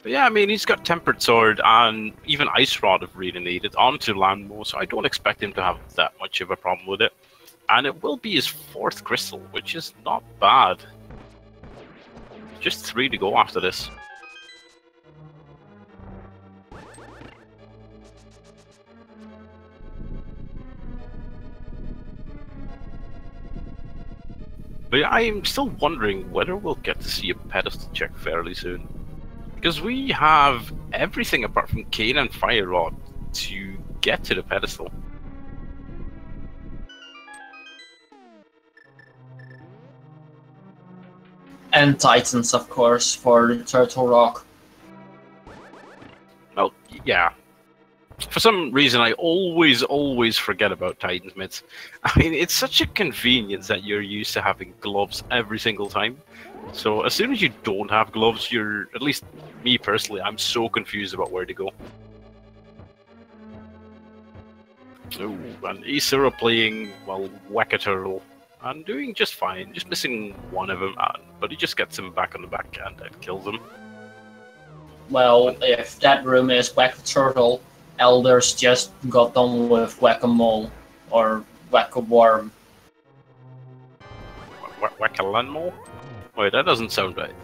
But yeah, I mean, he's got Tempered Sword and even Ice Rod if really needed onto Landmo, so I don't expect him to have that much of a problem with it. And it will be his 4th crystal, which is not bad. Just 3 to go after this. But yeah, I'm still wondering whether we'll get to see a pedestal check fairly soon. Because we have everything apart from Cane and Fire Rod to get to the pedestal. And Titans, of course, for the Turtle Rock. Well, yeah. For some reason, I always forget about Titan's mitts. I mean, it's such a convenience that you're used to having gloves every single time. So as soon as you don't have gloves, you're, at least me personally, I'm so confused about where to go. Oh, and AceZer playing, well, Whack a Turtle, and doing just fine, just missing one of them, but he just gets him back on the back and kills him. Well, if that room is Whack a Turtle, aLderzz just got done with Whack-a-Mole, or Whack-a-Worm. Whack-a-Landmole? Wait, that doesn't sound right.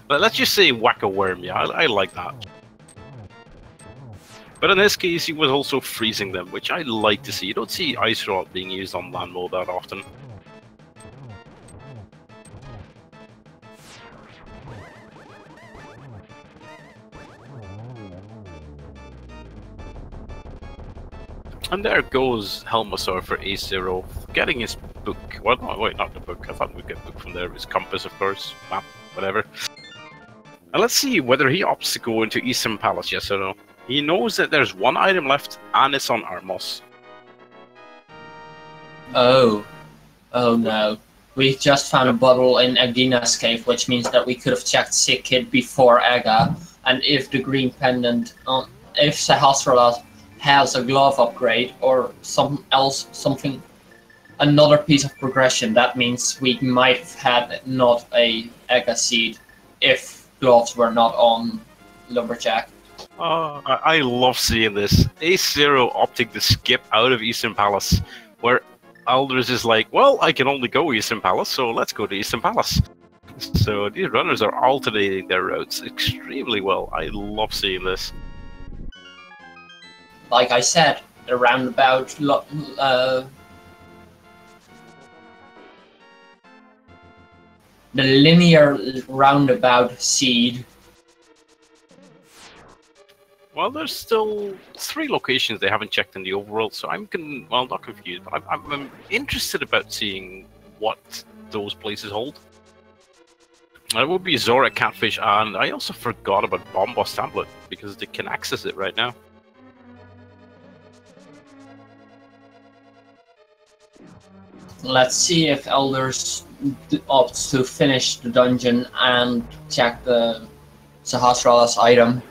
But let's just say Whack-a-Worm, yeah, I like that. But in this case, he was also freezing them, which I like to see. You don't see Ice Rod being used on Landmo that often. And there goes Helmasaur for AceZer, getting his book. Well, no, wait, not the book. I thought we'd get a book from there. His compass, of course. Map, whatever. And let's see whether he opts to go into Eastern Palace, yes or no. He knows that there's one item left, and it's on Armos. Oh. Oh no. We just found a bottle in Agina's cave, which means that we could have checked Sick Kid before Aga. And if the green pendant, if Sahasrara has a glove upgrade or something, another piece of progression, that means we might have had not a Aga seed if gloves were not on Lumberjack. I love seeing this. AceZero opting to skip out of Eastern Palace, where aLderzz is like, well, I can only go Eastern Palace, so let's go to Eastern Palace. So these runners are alternating their routes extremely well. I love seeing this. Like I said, the roundabout, the linear roundabout seed. Well, there's still 3 locations they haven't checked in the overworld, so I'm not confused, but I'm interested about seeing what those places hold. It would be Zora Catfish, and I also forgot about Bombos Tablet, because they can access it right now. Let's see if aLderzz opts to finish the dungeon and check the Sahasrara's item.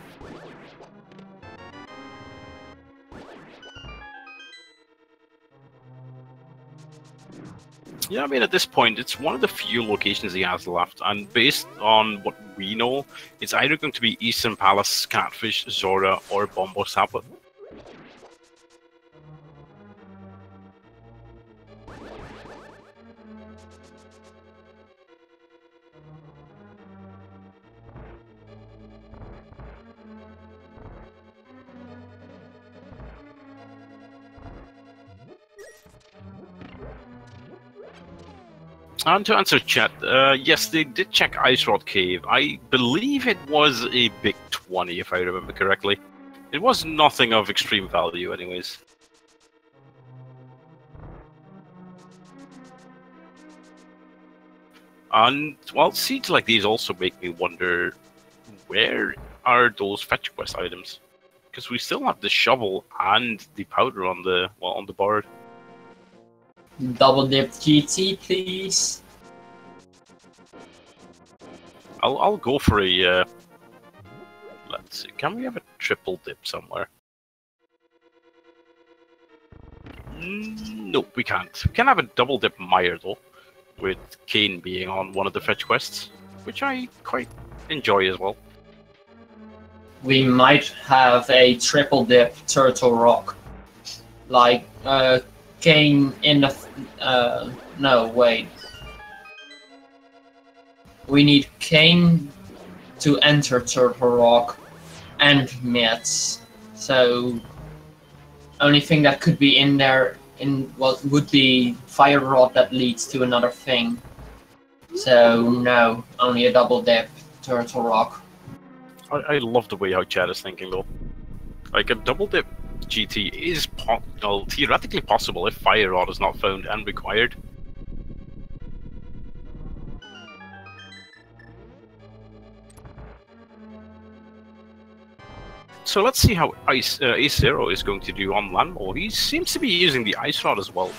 Yeah, I mean, at this point, it's one of the few locations he has left, and based on what we know, it's either going to be Eastern Palace, Catfish, Zora, or Bombos Tablet. And to answer chat, yes, they did check Ice Rod Cave. I believe it was a big 20, if I remember correctly. It was nothing of extreme value, anyways. And, well, seeds like these also make me wonder, where are those fetch quest items? Because we still have the shovel and the powder on the board. Double dip GT, please. I'll go for a. Let's see. Can we have a triple dip somewhere? Nope, we can't. We can have a double dip Meyer though, with Kane being on one of the fetch quests, which I quite enjoy as well. We might have a triple dip Turtle Rock, like Kane in the. No, wait. We need Kane to enter Turtle Rock and Mitz. So, only thing that could be in there would be Fire Rod that leads to another thing. So no, only a double dip Turtle Rock. I love the way how Chad is thinking though. Like a double dip GT is theoretically possible if Fire Rod is not found and required. So let's see how AceZero is going to do on land mode. He seems to be using the Ice Rod as well.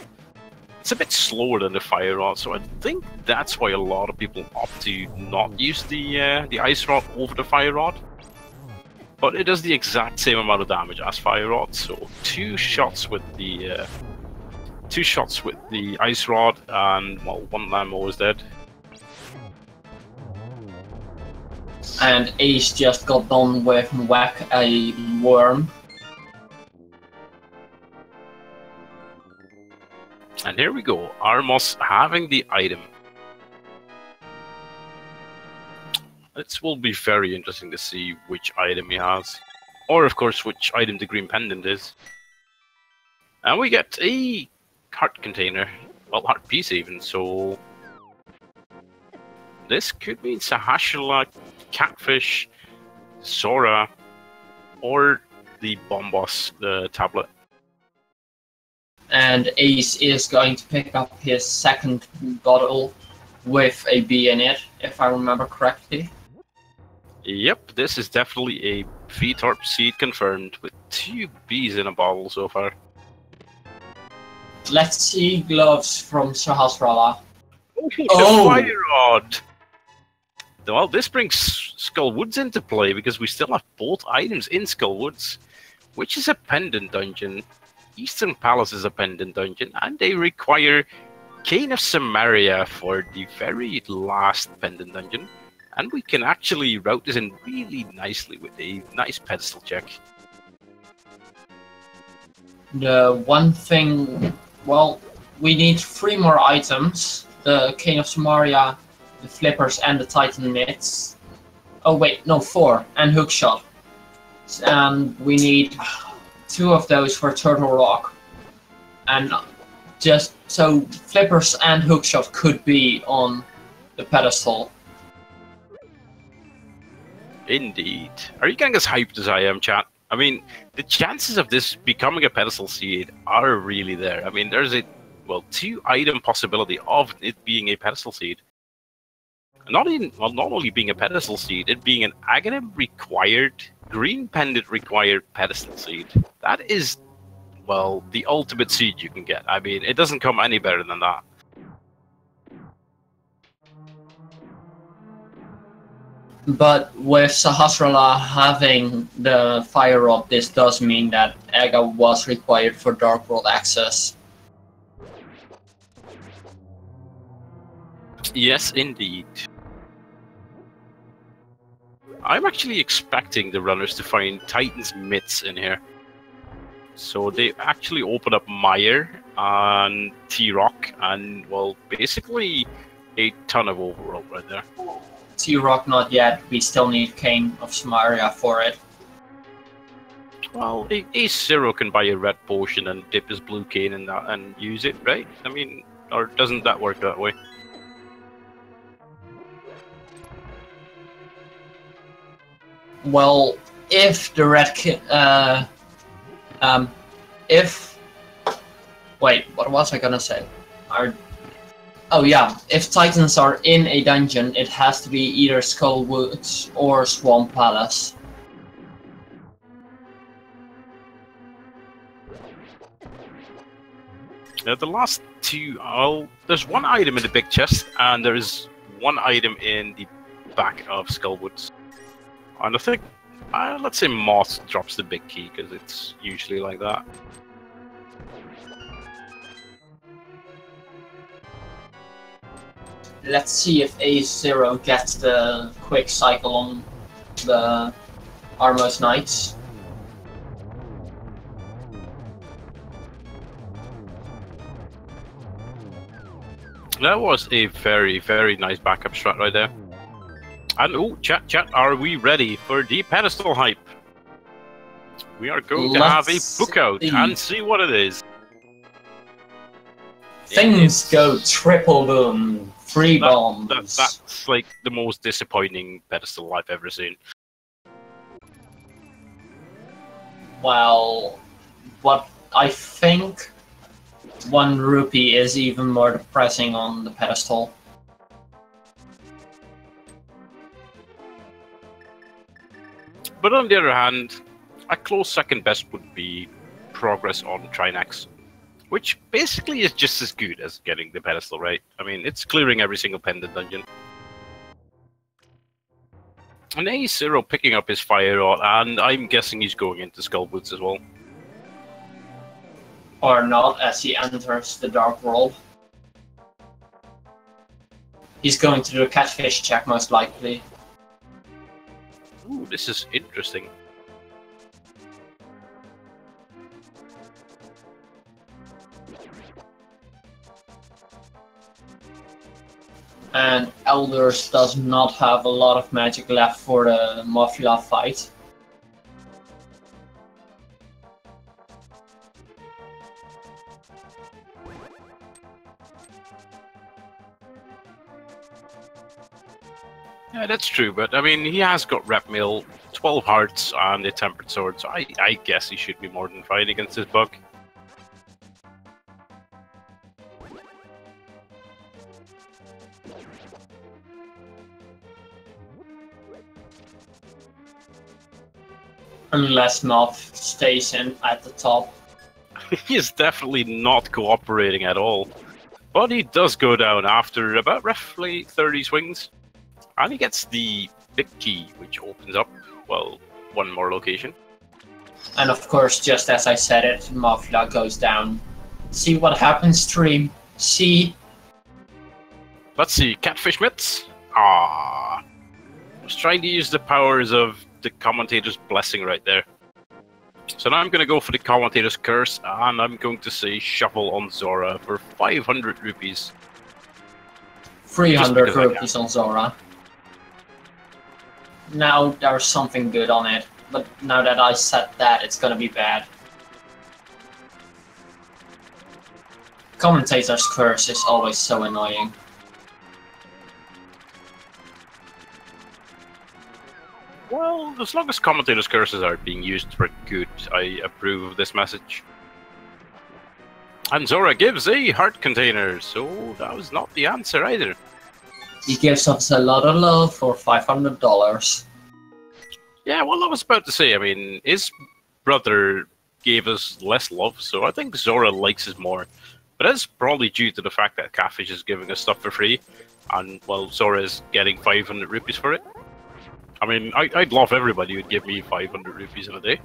It's a bit slower than the Fire Rod, so I think that's why a lot of people opt to not use the Ice Rod over the Fire Rod. But it does the exact same amount of damage as Fire Rod, so two shots with the Ice Rod, and well, one landmore is dead. And Ace just got done with Whack a Worm. And here we go, Armos having the item. It will be very interesting to see which item he has. Or, of course, which item the green pendant is. And we get a heart container. Well, heart piece even, so... This could mean Sahasrara, Catfish, Zora, or the Bombos tablet. And Ace is going to pick up his second bottle with a bee in it, if I remember correctly. Yep, this is definitely a VTORP seed confirmed, with 2 bees in a bottle so far. Let's see gloves from Sahasrara. the Oh. fire rod! Well, this brings Skullwoods into play because we still have both items in Skullwoods, which is a pendant dungeon. Eastern Palace is a pendant dungeon, and they require Cane of Samaria for the very last pendant dungeon. And we can actually route this in really nicely with a nice pedestal check. The one thing, well, we need 3 more items. The Cane of Samaria, the Flippers, and the Titan Mitts. Oh wait, no, 4, and Hookshot. And we need 2 of those for Turtle Rock. And just so Flippers and Hookshot could be on the pedestal. Indeed. Are you getting as hyped as I am, chat? I mean, the chances of this becoming a pedestal seed are really there. I mean, there's a, well, 2 item possibility of it being a pedestal seed. Not only being a pedestal seed, it being an Aghanim required, green pendant required pedestal seed. That is, well, the ultimate seed you can get. I mean, it doesn't come any better than that. But with Sahasrara having the fire rod, this does mean that Aga was required for Dark World access. Yes, indeed. I'm actually expecting the runners to find Titan's Mitts in here. So they actually open up Mire and T-Rock and, well, basically a ton of overworld right there. T-Rock not yet, we still need Cane of Samaria for it. Well, AceZer can buy a red potion and dip his blue cane in that and use it, right? I mean, or doesn't that work that way? Well, if the red wait, what was I gonna say? Oh yeah, if Titans are in a dungeon, it has to be either Skullwoods or Swamp Palace. The last 2, there's 1 item in the big chest, and there's 1 item in the back of Skullwoods. And I think, let's say Moth drops the big key, because it's usually like that. Let's see if AceZer gets the quick cycle on the Armos Knights. That was a very, very nice backup strat right there. And oh, chat, are we ready for the pedestal hype? We are going to have a book out and see what it is. Things go triple boom, 3 bombs. That's like the most disappointing pedestal I've ever seen. Well, what I think 1 rupee is even more depressing on the pedestal. But on the other hand, a close second best would be progress on Trinex, which basically is just as good as getting the pedestal, right? I mean, it's clearing every single pendant dungeon. And AceZer picking up his fire rod, and I'm guessing he's going into Skullwoods as well. Or not, as he enters the Dark World. He's going to do a catfish check, most likely. Ooh, this is interesting. And aLderzz does not have a lot of magic left for the Mafia fight. Yeah, that's true, but I mean, he has got Rep Mill, 12 hearts, and a Tempered Sword, so I guess he should be more than fine against this bug. Unless Moth stays in at the top. He is definitely not cooperating at all. But he does go down after about roughly 30 swings. And he gets the big key, which opens up, well, one more location. And of course, just as I said it, Mafia goes down. See what happens, stream. See. Let's see, Catfish Mitts. Ah, I was trying to use the powers of the commentator's blessing right there. So now I'm going to go for the commentator's curse, and I'm going to say shuffle on Zora for 500 rupees. 300 rupees on Zora. Now there's something good on it, but now that I said that, it's gonna be bad. Commentator's curse is always so annoying. Well, as long as commentators' curses are being used for good, I approve of this message. And Zora gives a heart container, so that was not the answer either. He gives us a lot of love for $500. Yeah, well, I was about to say, I mean, his brother gave us less love, so I think Zora likes us more. But that's probably due to the fact that Catfish is giving us stuff for free, and, well, Zora is getting 500 rupees for it. I mean, I'd love everybody who'd give me 500 rupees in a day.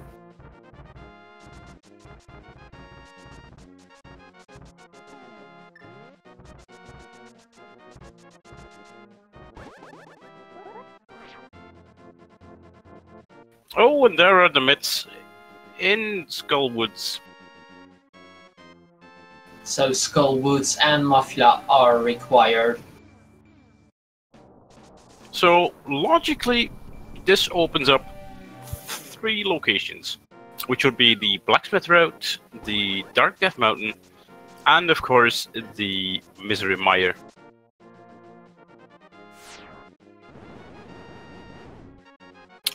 Oh, and there are the mitts in Skullwoods. So Skullwoods and Mafia are required. So, logically, this opens up 3 locations, which would be the Blacksmith Route, the Dark Death Mountain, and of course, the Misery Mire.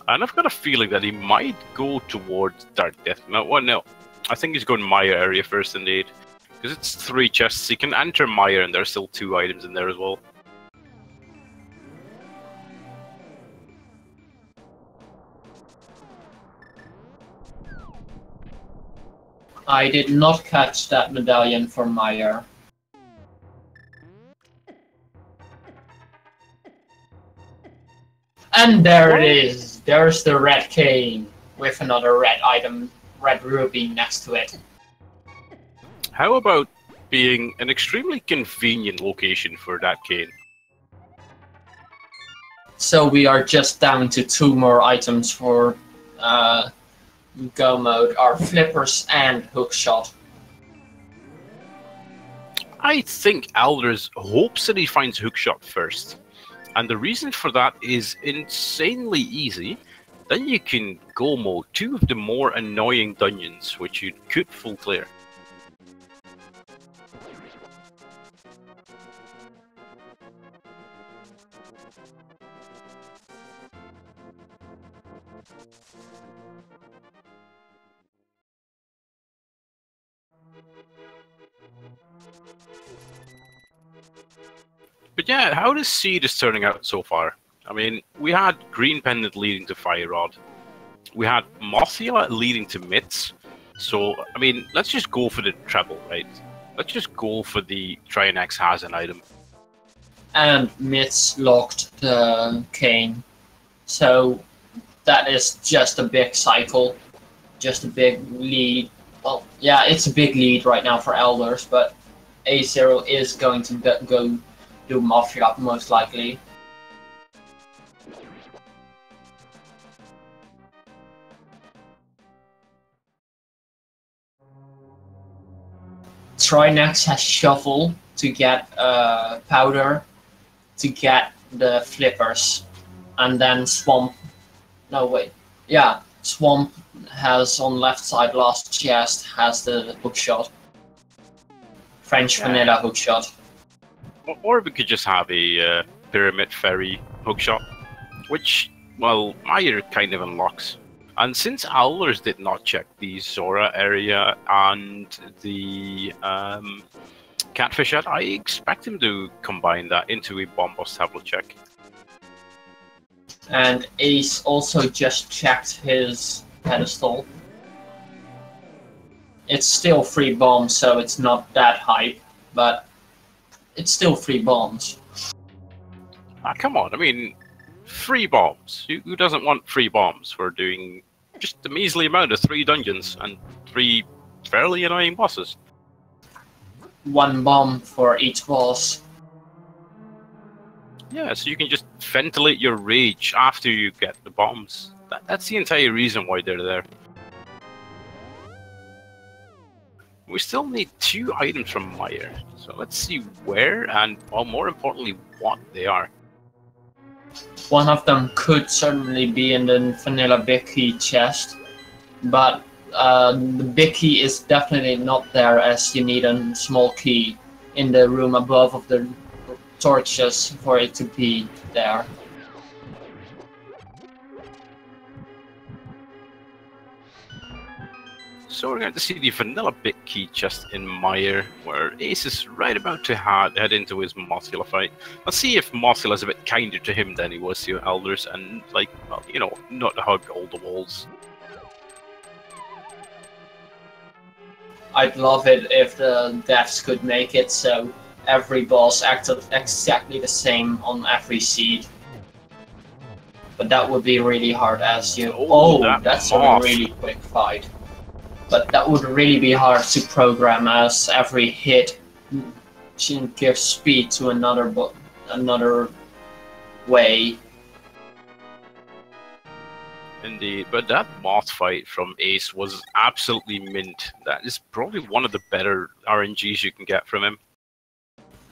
And I've got a feeling that he might go towards Dark Death Mountain. Well, no, I think he's going Mire area first indeed, because it's 3 chests. He can enter Mire, and there's still 2 items in there as well. I did not catch that medallion for Meyer. And there it is. There's the red cane with another red item, red ruby next to it. How about being an extremely convenient location for that cane? So we are just down to 2 more items for go mode, our flippers and hookshot. I think aLderzz hopes that he finds hookshot first. And the reason for that is insanely easy. Then you can go mode 2 of the more annoying dungeons, which you could full clear. But yeah, how this seed is turning out so far? I mean, we had Green Pendant leading to Fire Rod. We had Mothula leading to Mitts. So, I mean, let's just go for the treble, right? Let's just go for the Trinex has an item. And Mitts locked the cane. So that is just a big cycle. Just a big lead. Well, yeah, it's a big lead right now for aLderzz, but AceZer is going to go do Mafia most likely. Trinex has Shuffle to get Powder to get the flippers, and then Swamp. No wait, yeah, Swamp has on left side last chest has the hookshot. French vanilla hookshot. Or we could just have a Pyramid Ferry hookshot, which, well, Meyer kind of unlocks. And since aLderzz did not check the Zora area and the Catfish hat, I expect him to combine that into a Bombos tablet check. And Ace also just checked his pedestal. It's still 3 bombs, so it's not that hype, but it's still 3 bombs. Ah, come on, I mean, 3 bombs. Who doesn't want 3 bombs for doing just a measly amount of 3 dungeons and 3 fairly annoying bosses? 1 bomb for each boss. Yeah, so you can just ventilate your rage after you get the bombs. That's the entire reason why they're there. We still need 2 items from Meyer, so let's see where and, well, more importantly, what they are. One of them could certainly be in the vanilla big key chest, but the big key is definitely not there, as you need a small key in the room above of the torches for it to be there. So we're going to see the vanilla bit key chest in Meyer, where Ace is right about to head into his Mothula fight. Let's see if Mothula's a bit kinder to him than he was to aLderzz, and, like, well, you know, not hug all the walls. I'd love it if the devs could make it so every boss acted exactly the same on every seed. But that would be really hard, as you... Oh, that's a really quick fight. But that would really be hard to program, as every hit gives speed to another way. Indeed, but that moth fight from Ace was absolutely mint. That is probably one of the better RNGs you can get from him.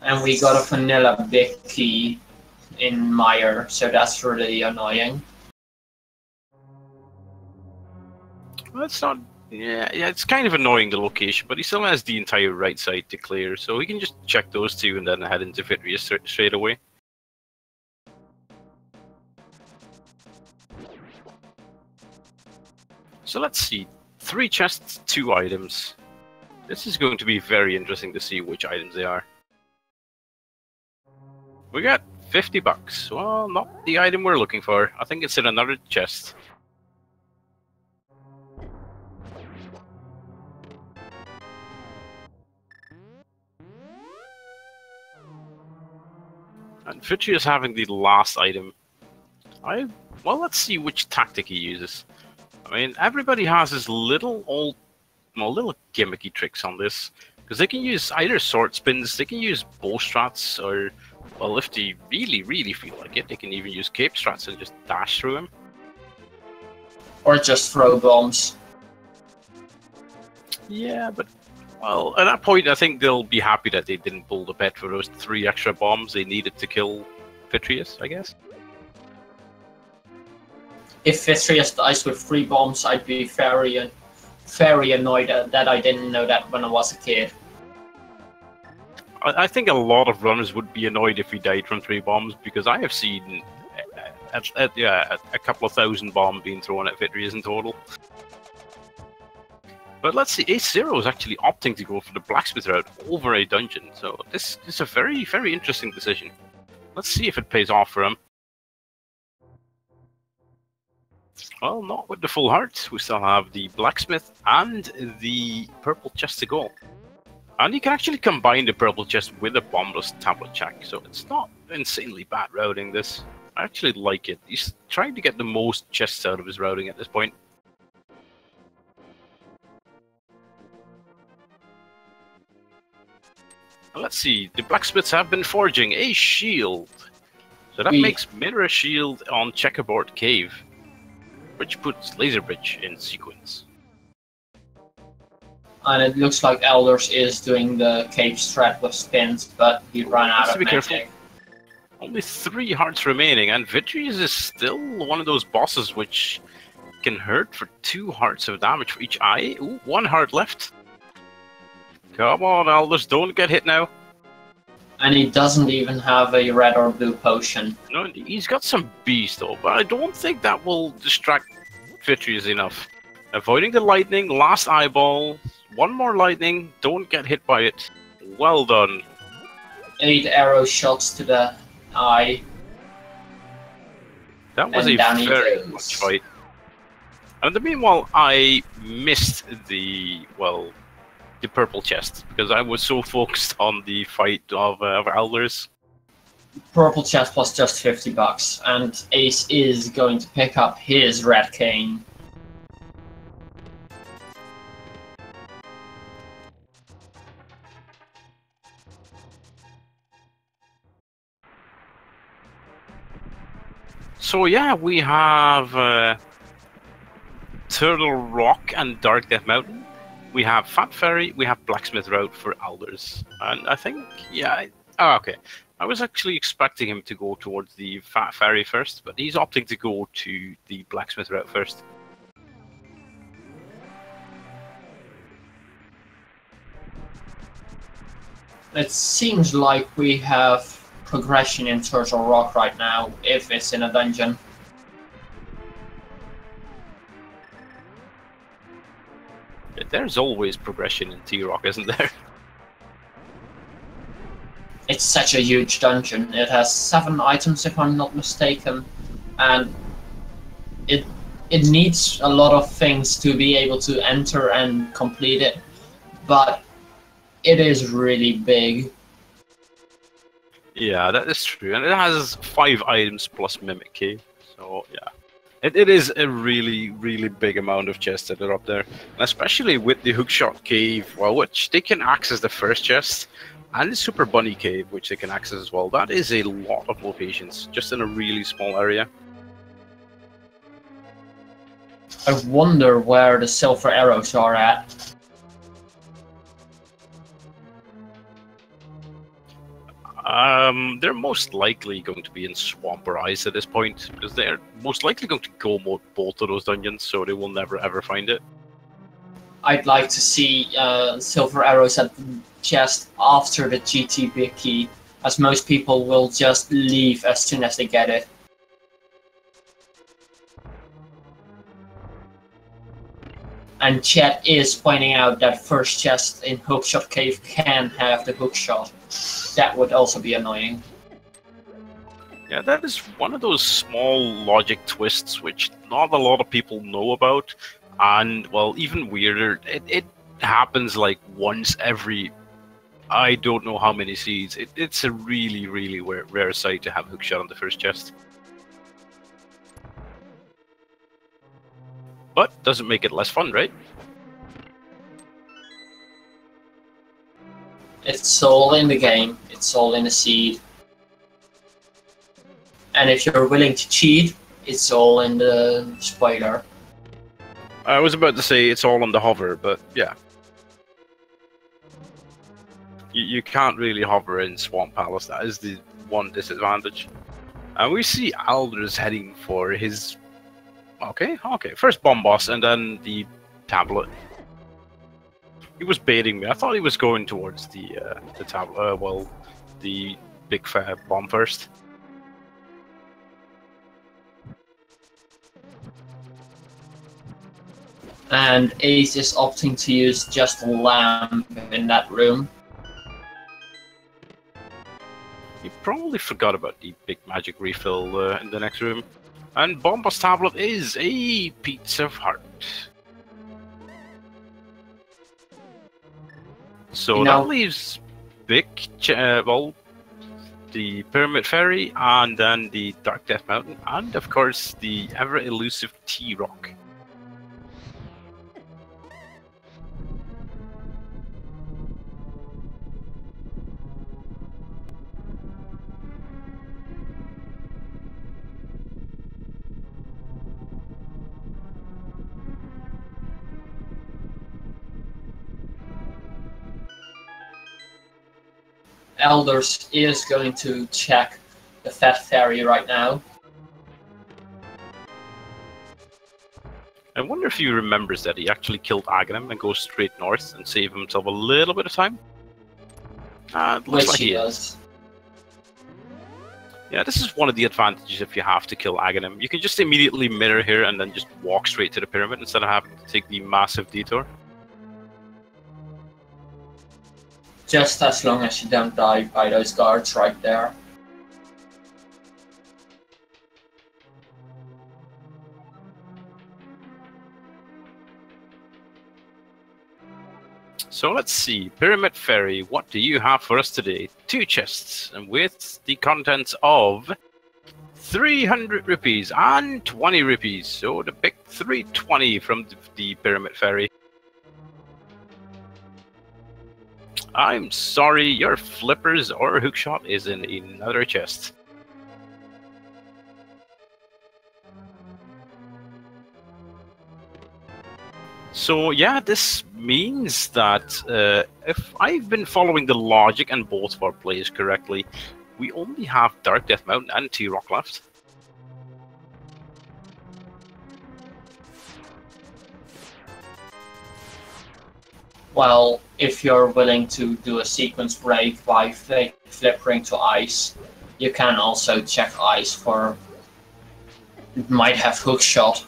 And we got a vanilla big key in Meyer, so that's really annoying. Well, it's not... Yeah, it's kind of annoying, the location, but he still has the entire right side to clear, so he can just check those 2 and then head into Vitria straight away. So let's see. 3 chests, 2 items. This is going to be very interesting to see which items they are. We got 50 bucks. Well, not the item we're looking for. I think it's in another chest. And Vitri is having the last item. Well, let's see which tactic he uses. I mean, everybody has his little gimmicky tricks on this, because they can use either sword spins, they can use bow strats, or, well, if they really feel like it, they can even use cape strats and just dash through him. Or just throw bombs. Yeah, but, well, at that point, I think they'll be happy that they didn't pull the pet for those 3 extra bombs they needed to kill Vitrius, I guess. If Vitrius dies with 3 bombs, I'd be very annoyed that I didn't know that when I was a kid. I think a lot of runners would be annoyed if he died from 3 bombs, because I have seen a couple of thousand bombs being thrown at Vitrius in total. But let's see, AceZer is actually opting to go for the blacksmith route over a dungeon, so this is a very interesting decision. Let's see if it pays off for him. Well, not with the full heart. We still have the blacksmith and the purple chest to go. And you can actually combine the purple chest with a bombless tablet check, so it's not insanely bad routing this. I actually like it. He's trying to get the most chests out of his routing at this point. Let's see, the blacksmiths have been forging a shield. So that makes mirror shield on checkerboard cave, which puts laser bridge in sequence. And it looks like aLderzz is doing the cape strat with spins, but he ran out of magic. Only 3 hearts remaining, and Vitrius is still one of those bosses which can hurt for 2 hearts of damage for each eye. Ooh, 1 heart left. Come on, aLderzz, don't get hit now. And he doesn't even have a red or blue potion. No, he's got some bees though, but I don't think that will distract Vitrius enough. Avoiding the lightning, last eyeball, 1 more lightning, don't get hit by it. Well done. 8 arrow shots to the eye. That was a very much fight. And in the meanwhile, I missed the, well, the purple chest because I was so focused on the fight of ALTTTPR. Purple chest was just $50, and Ace is going to pick up his red cane. So yeah, we have Turtle Rock and Dark Death Mountain. We have Fat Ferry, we have Blacksmith Route for ALTTTPR. And I think, yeah, oh, okay. I was actually expecting him to go towards the Fat Ferry first, but he's opting to go to the Blacksmith Route first. It seems like we have progression in Turtle Rock right now, if it's in a dungeon. There's always progression in T-Rock, isn't there? It's such a huge dungeon. It has 7 items, if I'm not mistaken, and it needs a lot of things to be able to enter and complete it, but it is really big. Yeah, that is true, and it has 5 items plus Mimic Key, so yeah. It is a really, really big amount of chests that are up there, and especially with the Hookshot Cave, well, which they can access the first chest, and the Super Bunny Cave, which they can access as well. That is a lot of locations, just in a really small area. I wonder where the silver arrows are at. They're most likely going to be in Swamp or Ice at this point, because they're most likely going to go both of those dungeons, so they will never ever find it. I'd like to see silver arrows at the chest after the GTB key, as most people will just leave as soon as they get it. And chat is pointing out that first chest in Hookshot Cave can have the hookshot. That would also be annoying. Yeah, that is one of those small logic twists which not a lot of people know about, and, well, even weirder, it happens like once every, I don't know how many seeds. It's a really, really rare sight to have hookshot on the first chest. But doesn't make it less fun, right? It's all in the game. It's all in the seed. And if you're willing to cheat, it's all in the spoiler. I was about to say it's all on the hover, but yeah. You can't really hover in Swamp Palace. That is the one disadvantage. And we see ALTTTPR heading for his... Okay. First bomb boss, and then the tablet. He was baiting me. I thought he was going towards the tablet. Well, the big fat bomb first. And Ace is opting to use just a lamp in that room. He probably forgot about the big magic refill in the next room. And Bombos tablet is a piece of heart. So that leaves Big, well, the Pyramid Ferry, and then the Dark Death Mountain, and of course the ever-elusive T-Rock. ALTTTPR is going to check the Fat Ferry right now. I wonder if he remembers that he actually killed Aghanim and goes straight north and save himself a little bit of time. Looks like he does. Yeah, this is one of the advantages if you have to kill Aghanim. You can just immediately mirror here and then just walk straight to the pyramid instead of having to take the massive detour. Just as long as you don't die by those guards right there. So let's see, Pyramid Ferry, what do you have for us today? 2 chests, and with the contents of 300 rupees and 20 rupees. So the big 320 from the Pyramid Ferry. I'm sorry, your flippers or hookshot is in another chest. So yeah, this means that if I've been following the logic and both of our plays correctly, we only have Dark Death Mountain and T-Rock left. Well, if you're willing to do a sequence break by flippering to ice, you can also check ice for... It might have hookshot.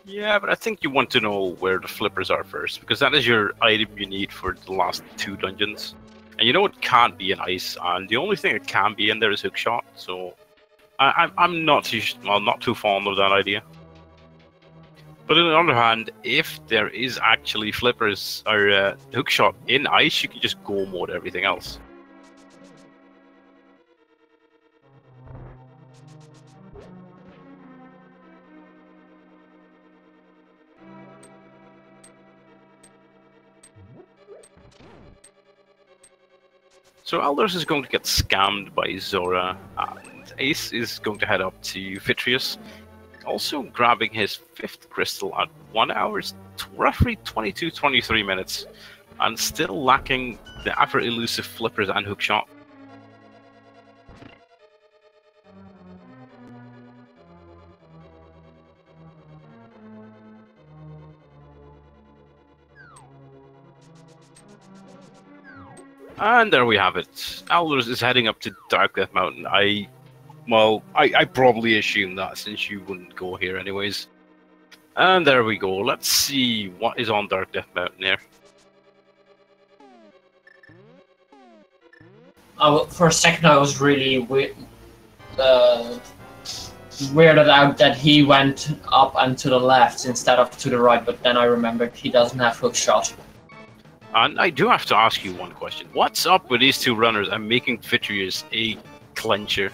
Yeah, but I think you want to know where the flippers are first, because that is your item you need for the last 2 dungeons. And you know it can't be in ice, and the only thing it can be in there is hookshot, so I'm not too fond of that idea. But on the other hand, if there is actually flippers or hookshot in ice, you can just go mode everything else. So aLderzz is going to get scammed by Zora, and Ace is going to head up to Vitreous, also grabbing his 5th crystal at 1 hour, roughly 22-23 minutes, and still lacking the ever elusive flippers and hookshot. And there we have it. aLderzz is heading up to Dark Death Mountain. I probably assumed that since you wouldn't go here anyways. And there we go. Let's see what is on Dark Death Mountain here. For a second I was really weirded out that he went up and to the left instead of to the right, but then I remembered he doesn't have hookshot. And I do have to ask you one question. What's up with these 2 runners and making Vitreous a clincher?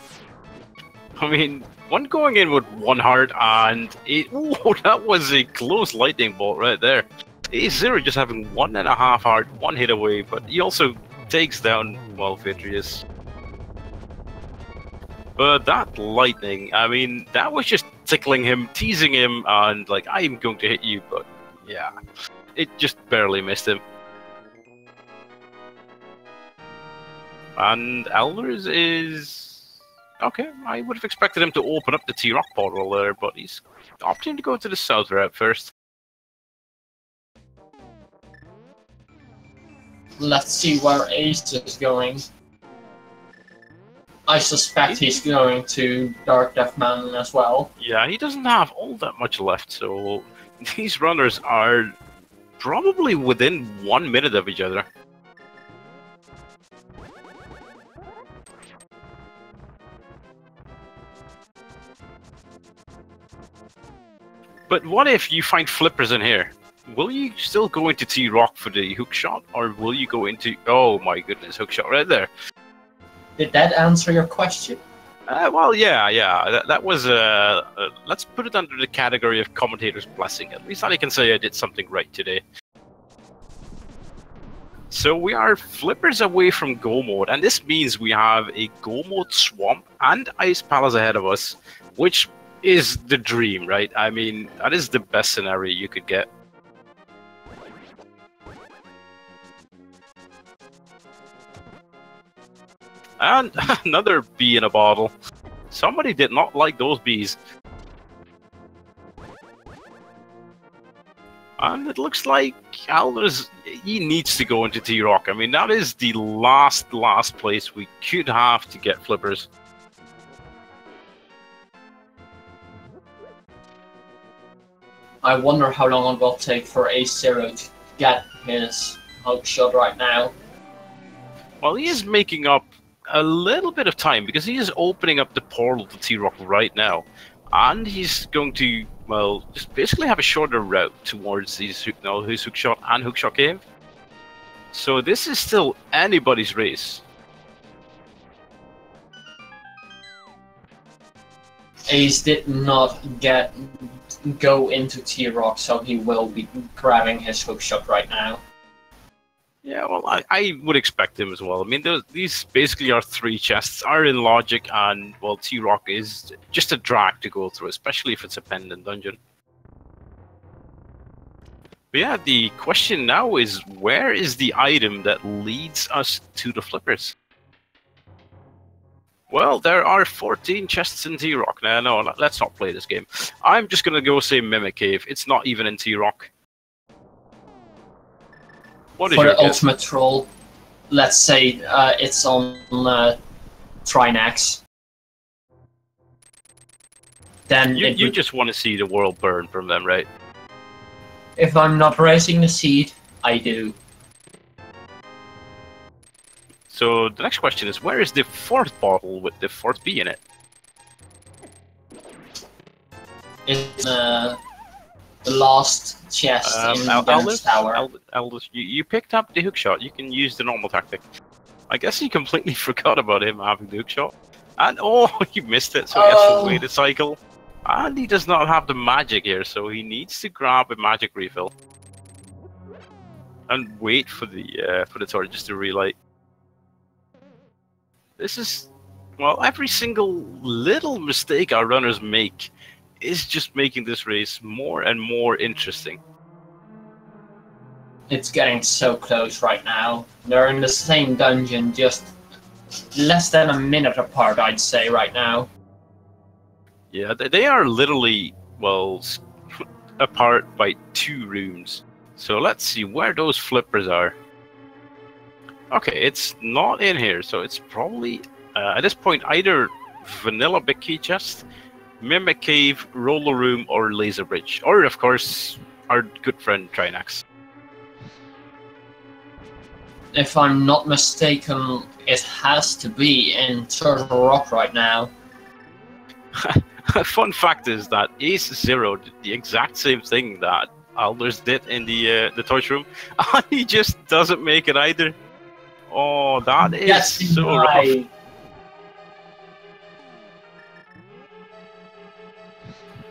I mean, one going in with 1 heart and oh, that was a close lightning bolt right there. AceZer just having 1.5 heart, 1 hit away, but he also takes down, well, Vitreous. But that lightning, I mean, that was just tickling him, teasing him, and like, I'm going to hit you, but yeah, it just barely missed him. And aLderzz is... okay, I would have expected him to open up the T-Rock portal there, but he's opting to go to the south route first. Let's see where Ace is going. I suspect he's going to Dark Death Mountain as well. Yeah, he doesn't have all that much left, so these runners are probably within 1 minute of each other. But what if you find flippers in here? Will you still go into T-Rock for the hookshot, or will you go into... oh my goodness, hookshot right there. Did that answer your question? Well, yeah. That was... let's put it under the category of commentator's blessing. At least I can say I did something right today. So we are flippers away from Go mode, and this means we have a Go mode swamp and Ice Palace ahead of us, which is the dream, right? I mean, that is the best scenario you could get. And another bee in a bottle. Somebody did not like those bees. And it looks like aLderzz, he needs to go into T-Rock. I mean, that is the last place we could have to get flippers. I wonder how long it will take for AceZer to get his hookshot right now. Well, he is making up a little bit of time because he is opening up the portal to T-Rock right now. And he's going to well, just basically have a shorter route towards these his hookshot and hookshot cave. So this is still anybody's race. Ace did not go into T-Rock, so he will be grabbing his hookshot right now. Yeah, well, I would expect him as well. I mean, these basically are 3 chests, are in logic, and, well, T-Rock is just a drag to go through, especially if it's a pendant dungeon. But yeah, the question now is, where is the item that leads us to the flippers? Well, there are 14 chests in T-Rock. No, let's not play this game. I'm just going to go say Mimic Cave. It's not even in T-Rock. For the ultimate troll, let's say it's on Trinax. Then you just want to see the world burn from them, right? If I'm not raising the seed, I do. So the next question is, where is the 4th bottle with the 4th B in it? It's the last chest in the tower. ALTTPR, you picked up the hookshot. You can use the normal tactic. I guess you completely forgot about him having the hookshot. And oh, you missed it, so he has to wait a cycle. And he does not have the magic here, so he needs to grab a magic refill. And wait for the torches to relight. This is, well, every single little mistake our runners make is just making this race more and more interesting. It's getting so close right now. They're in the same dungeon, just less than a minute apart, I'd say, right now. Yeah, they are literally, well, apart by 2 rooms. So let's see where those flippers are. Okay, it's not in here, so it's probably, at this point, either Vanilla Big Key Chest, Mimic Cave, Roller Room, or Laser Bridge. Or, of course, our good friend Trinax. If I'm not mistaken, it has to be in Turtle Rock right now. Fun fact is that AceZer did the exact same thing that ALTTPR did in the torch room, and he just doesn't make it either. Oh, that is so rough.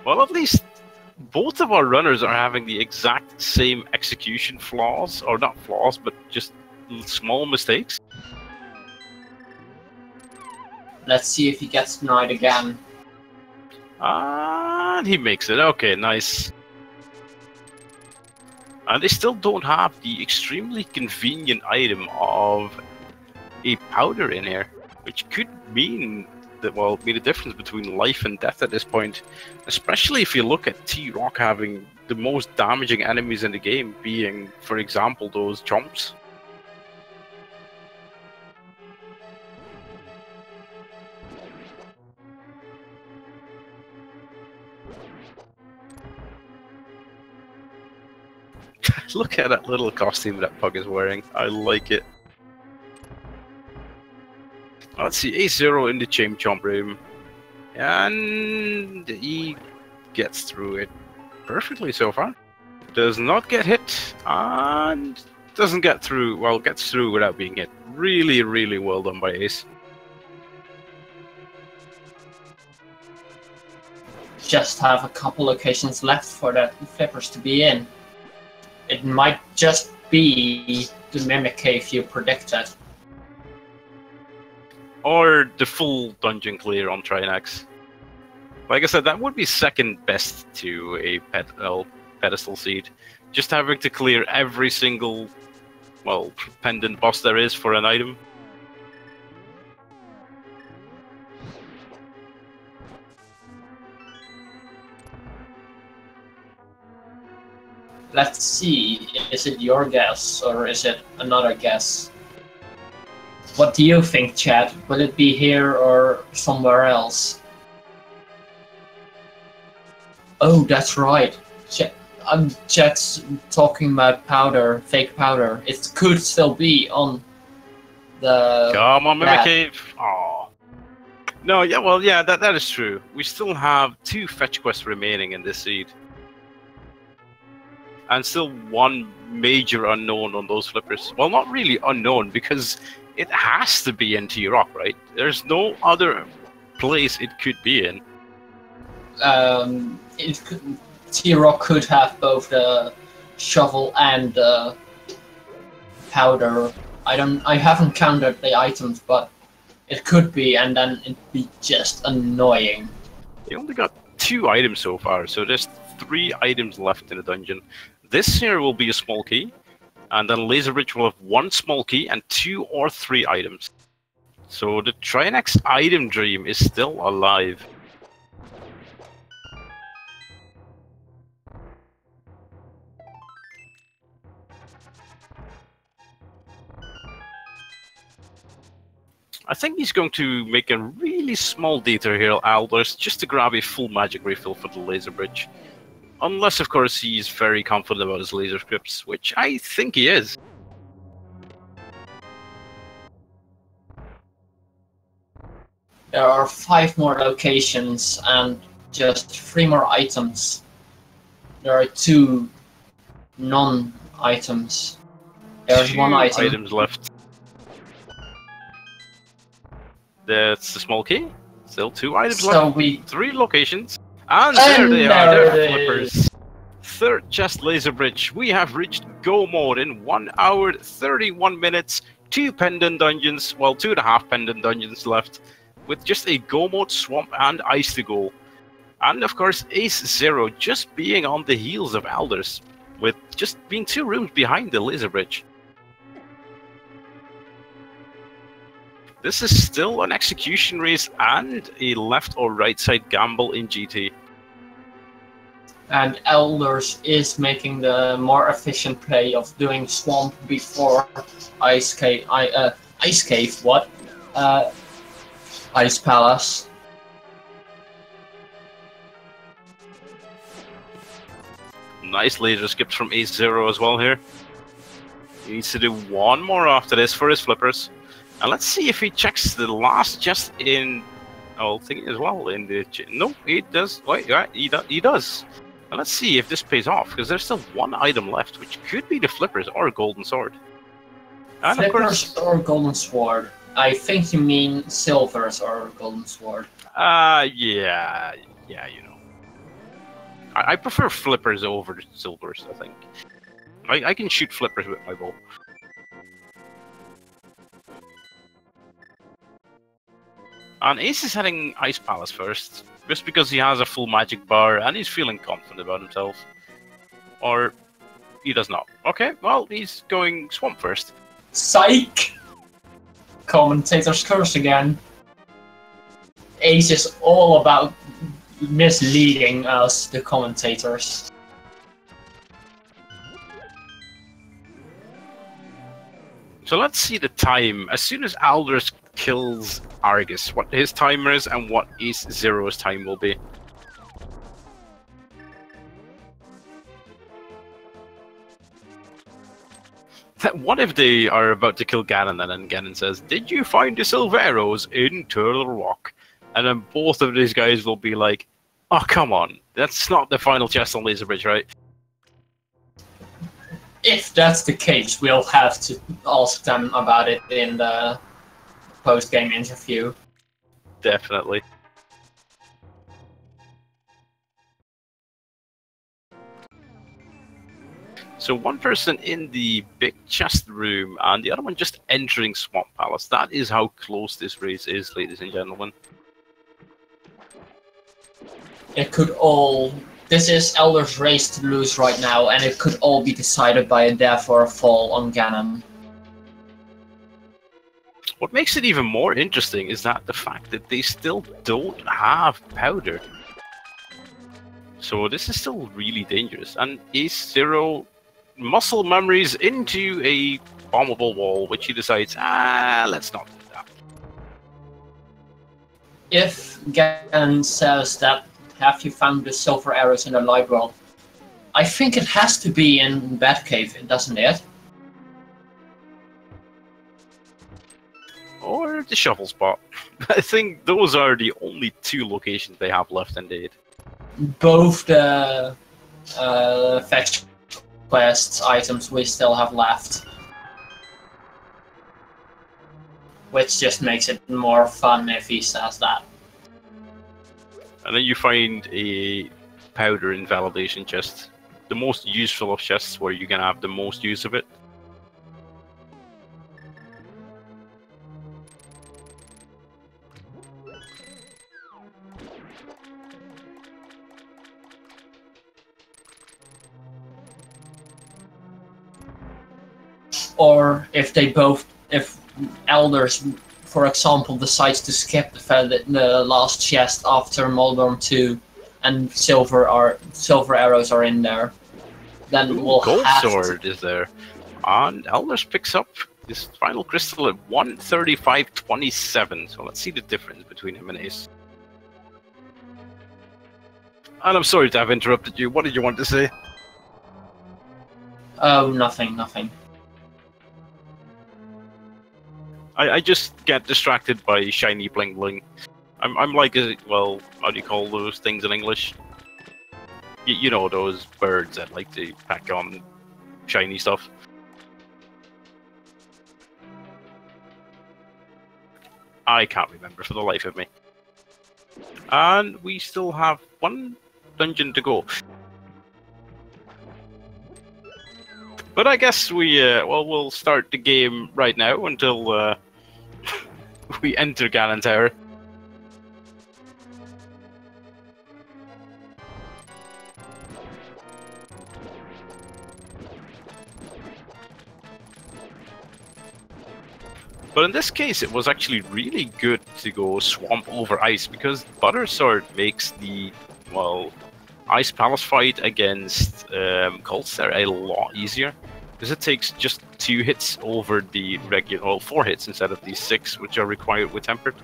Well, at least both of our runners are having the exact same execution flaws, or not flaws, but just small mistakes. Let's see if he gets denied again. And he makes it. Okay, nice. And they still don't have the extremely convenient item of a powder in here, which could mean that, well, be the difference between life and death at this point. Especially if you look at T-Rock having the most damaging enemies in the game, being, for example, those chomps. Look at that little costume that Pug is wearing. I like it. Let's see, AceZer in the Chain Chomp room. And he gets through it perfectly so far. Does not get hit, and doesn't get through, well, gets through without being hit. Really, really well done by Ace. Just have a couple locations left for the flippers to be in. It might just be the Mimic Cave you predicted. Or the full dungeon clear on Trinax. Like I said, that would be second best to a pedestal seed. Just having to clear every single, well, pendant boss there is for an item. Let's see, is it your guess or is it another guess? What do you think, Chad? Will it be here or somewhere else? Oh, that's right. Chad's talking about powder, fake powder. It could still be on the... Come on, Mimic Cave! Aww. No, yeah, well, yeah, that is true. We still have 2 fetch quests remaining in this seed. And still 1 major unknown on those flippers. Well, not really unknown, because it has to be in T-Rock, right? There's no other place it could be in. T-Rock could have both the shovel and the powder. I haven't counted the items, but it could be, and then it'd be just annoying. They only got 2 items so far, so there's 3 items left in the dungeon. This here will be a small key, and then Laser Bridge will have 1 small key and 2 or 3 items. So the Trinex item dream is still alive. I think he's going to make a really small detour here, aLderzz, just to grab a full magic refill for the Laser Bridge. Unless, of course, he's very confident about his laser scripts, which I think he is. There are 5 more locations and just 3 more items. There are 2 non-items. There's 2 1 item. items left. That's the small key. Still 2 items left. 3 locations. And there they are, they're flippers. 3rd chest Laser Bridge. We have reached Go mode in 1 hour, 31 minutes, 2 pendant dungeons, well, 2.5 pendant dungeons left, with just a Go mode, swamp, and ice to go. And of course, AceZer just being on the heels of aLderzz, with just being 2 rooms behind the Laser Bridge. This is still an execution race and a left or right side gamble in GT. And aLderzz is making the more efficient play of doing swamp before ice cave. Ice cave. What? Ice palace. Nice laser skips from AceZer as well here. He needs to do 1 more after this for his flippers. And let's see if he checks the last chest in. Oh, thing as well in the. No, he does. Wait, yeah, he does. And let's see if this pays off, because there's still 1 item left, which could be the flippers or a golden sword. And flippers or golden sword. I think you mean silvers or golden sword. Yeah, you know. I prefer flippers over silvers. I think. I can shoot flippers with my bow. And Ace is heading Ice Palace first, just because he has a full magic bar and he's feeling confident about himself. Or he does not. Okay, well, he's going Swamp first. Psych! Commentator's curse again. Ace is all about misleading us, the commentators. So let's see the time. As soon as aLderzz kills Argus, what his timer is and what AceZer's time will be. What if they are about to kill Ganon and then Ganon says, "Did you find the silver arrows in Turtle Rock?" And then both of these guys will be like, "Oh, come on. That's not the final chest on Laser Bridge, right?" If that's the case, we'll have to ask them about it in the post-game interview. Definitely. So 1 person in the big chest room and the other one just entering Swamp Palace. That is how close this race is, ladies and gentlemen. It could all... This is aLderzz's race to lose right now, and it could all be decided by a death or a fall on Ganon. What makes it even more interesting is that the fact that they still don't have powder. So this is still really dangerous. And AceZer muscle memories into a bombable wall, which he decides, let's not do that. If Ganon says that, have you found the silver arrows in the light world? I think it has to be in Batcave, doesn't it? Or where's the shovel spot? I think those are the only 2 locations they have left, indeed. Both the fetch quests items we still have left. Which just makes it more fun if he says that. And then you find a powder invalidation chest. The most useful of chests, where you can have the most use of it. Or if aLderzz, for example, decides to skip the last chest after Moldorm 2 and silver arrows are in there, then we'll Gold have sword is there. And aLderzz picks up this final crystal at 135.27. So let's see the difference between him and Ace. And I'm sorry to have interrupted you. What did you want to say? Oh, nothing. I just get distracted by shiny bling bling. I'm like, well, how do you call those things in English? You know, those birds that like to pack on shiny stuff. I can't remember for the life of me. And we still have 1 dungeon to go. But I guess we'll start the game right now until we enter Ganon Tower. But in this case, it was actually really good to go swamp over ice, because Butter Sword makes the, well, Ice Palace fight against Colster a lot easier, because it takes just 2 hits over the regular, well, 4 hits instead of the 6 which are required with Tempered.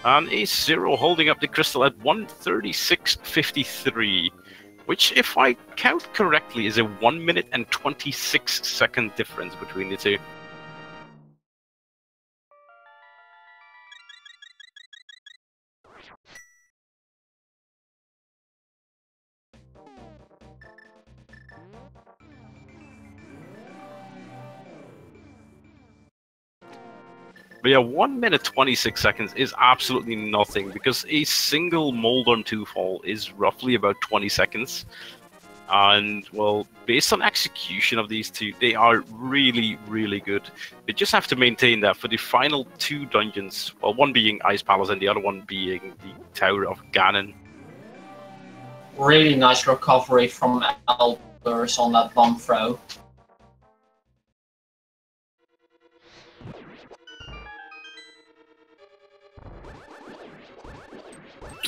And AceZer holding up the crystal at 136.53, which, if I count correctly, is a 1 minute and 26-second difference between the 2. But yeah, 1 minute 26 seconds is absolutely nothing, because a single Moldorm 2 fall is roughly about 20 seconds. And, well, based on execution of these 2, they are really, really good. They just have to maintain that for the final 2 dungeons, well, one being Ice Palace and the other one being the Tower of Ganon. Really nice recovery from aLderzz on that bomb throw.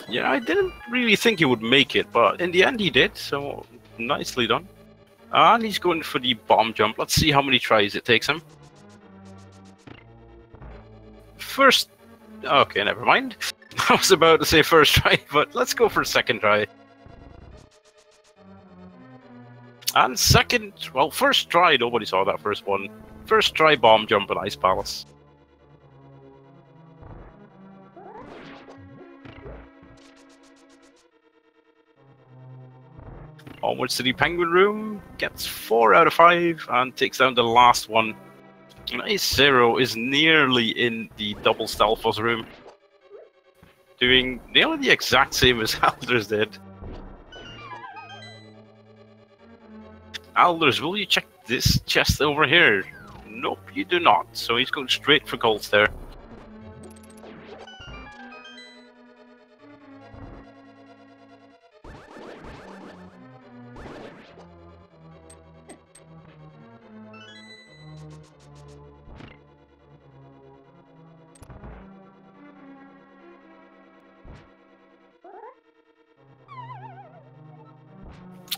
Yeah, I didn't really think he would make it, but in the end he did, so nicely done. And he's going for the bomb jump. Let's see how many tries it takes him. First... Okay, never mind. I was about to say first try, but let's go for second try. And second... Well, first try, nobody saw that first one. First try bomb jump at Ice Palace. Onwards to the Penguin Room, gets 4 out of 5 and takes down the last one. AceZer is nearly in the double Stalfos room, doing nearly the exact same as aLderzz did. aLderzz, will you check this chest over here? Nope, you do not. So he's going straight for Colts there.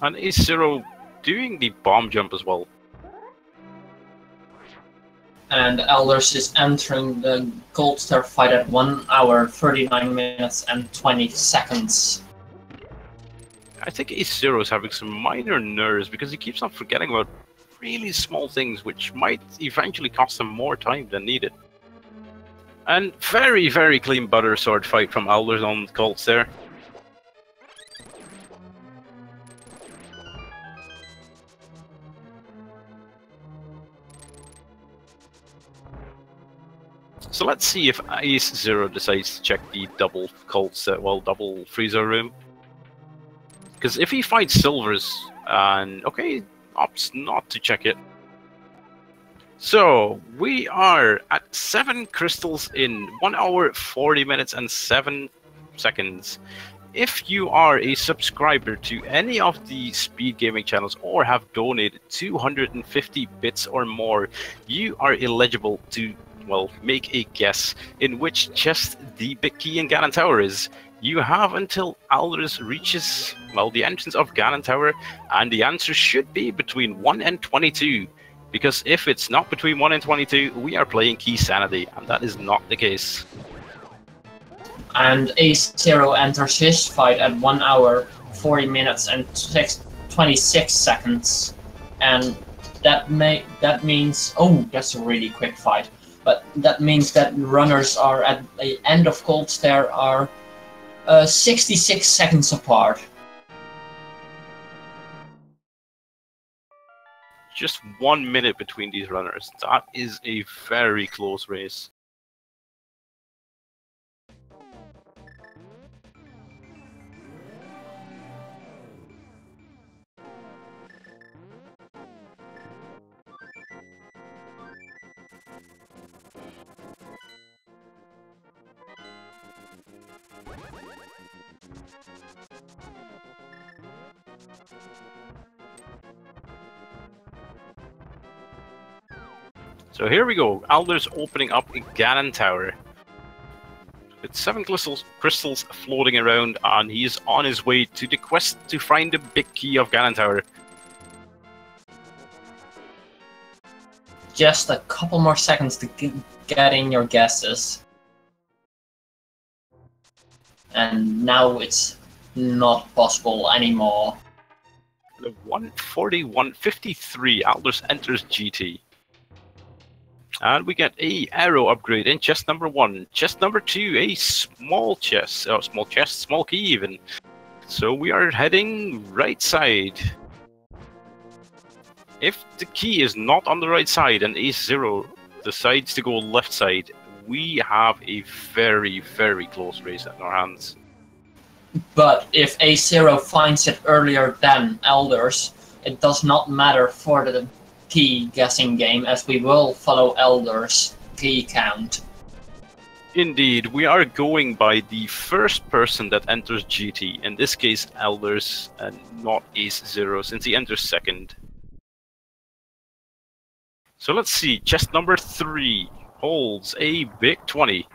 And AceZer doing the bomb jump as well. And aLderzz is entering the Gold Star fight at 1 hour, 39 minutes and 20 seconds. I think AceZer is having some minor nerves, because he keeps on forgetting about really small things which might eventually cost them more time than needed. And very, very clean butter sword fight from aLderzz on Colts there. So let's see if AceZer decides to check the double Colts, double freezer room. Because if he fights silvers, and okay, opts not to check it. So we are at 7 crystals in 1 hour, 40 minutes, and 7 seconds. If you are a subscriber to any of the speed gaming channels or have donated 250 bits or more, you are eligible to, well, make a guess in which chest the big key in Ganon Tower is. You have until aLderzz reaches, well, the entrance of Ganon Tower, and the answer should be between 1 and 22. Because if it's not between 1 and 22, we are playing Key Sanity, and that is not the case. And AceZer enters his fight at 1 hour, 40 minutes, and 26 seconds. And that means, oh, that's a really quick fight. But that means that runners are at the end of Colts there are 66 seconds apart. Just 1 minute between these runners. That is a very close race. So here we go, aLderzz opening up a Ganon Tower. With 7 crystals floating around, and he is on his way to the quest to find the big key of Ganon Tower. Just a couple more seconds to get in your guesses. And now it's not possible anymore. The 141.53, aLderzz enters GT. And we get a arrow upgrade in chest number 1. Chest number 2, a small chest. Oh, small key even. So we are heading right side. If the key is not on the right side and AceZer decides to go left side, we have a very, very close race in our hands. But if AceZer finds it earlier than aLderzz, it does not matter for the key guessing game, as we will follow aLderzz key count. Indeed, we are going by the first person that enters GT, in this case aLderzz and not AceZer, since he enters second. So let's see, chest number 3 holds a big 20,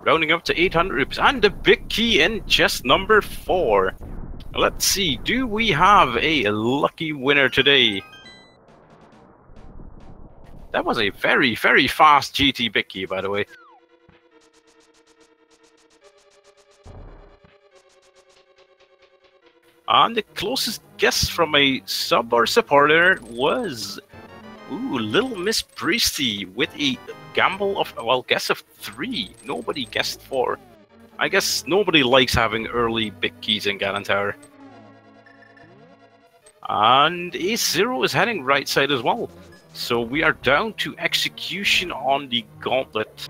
rounding up to 800 rupees, and the big key in chest number 4. Let's see, do we have a lucky winner today? That was a very, very fast GT big key, by the way. And the closest guess from a sub or supporter was, Little Miss Priesty with a gamble of, well, guess of 3. Nobody guessed 4. I guess nobody likes having early big keys in Ganon Tower. And AceZer is heading right side as well. So we are down to execution on the gauntlet.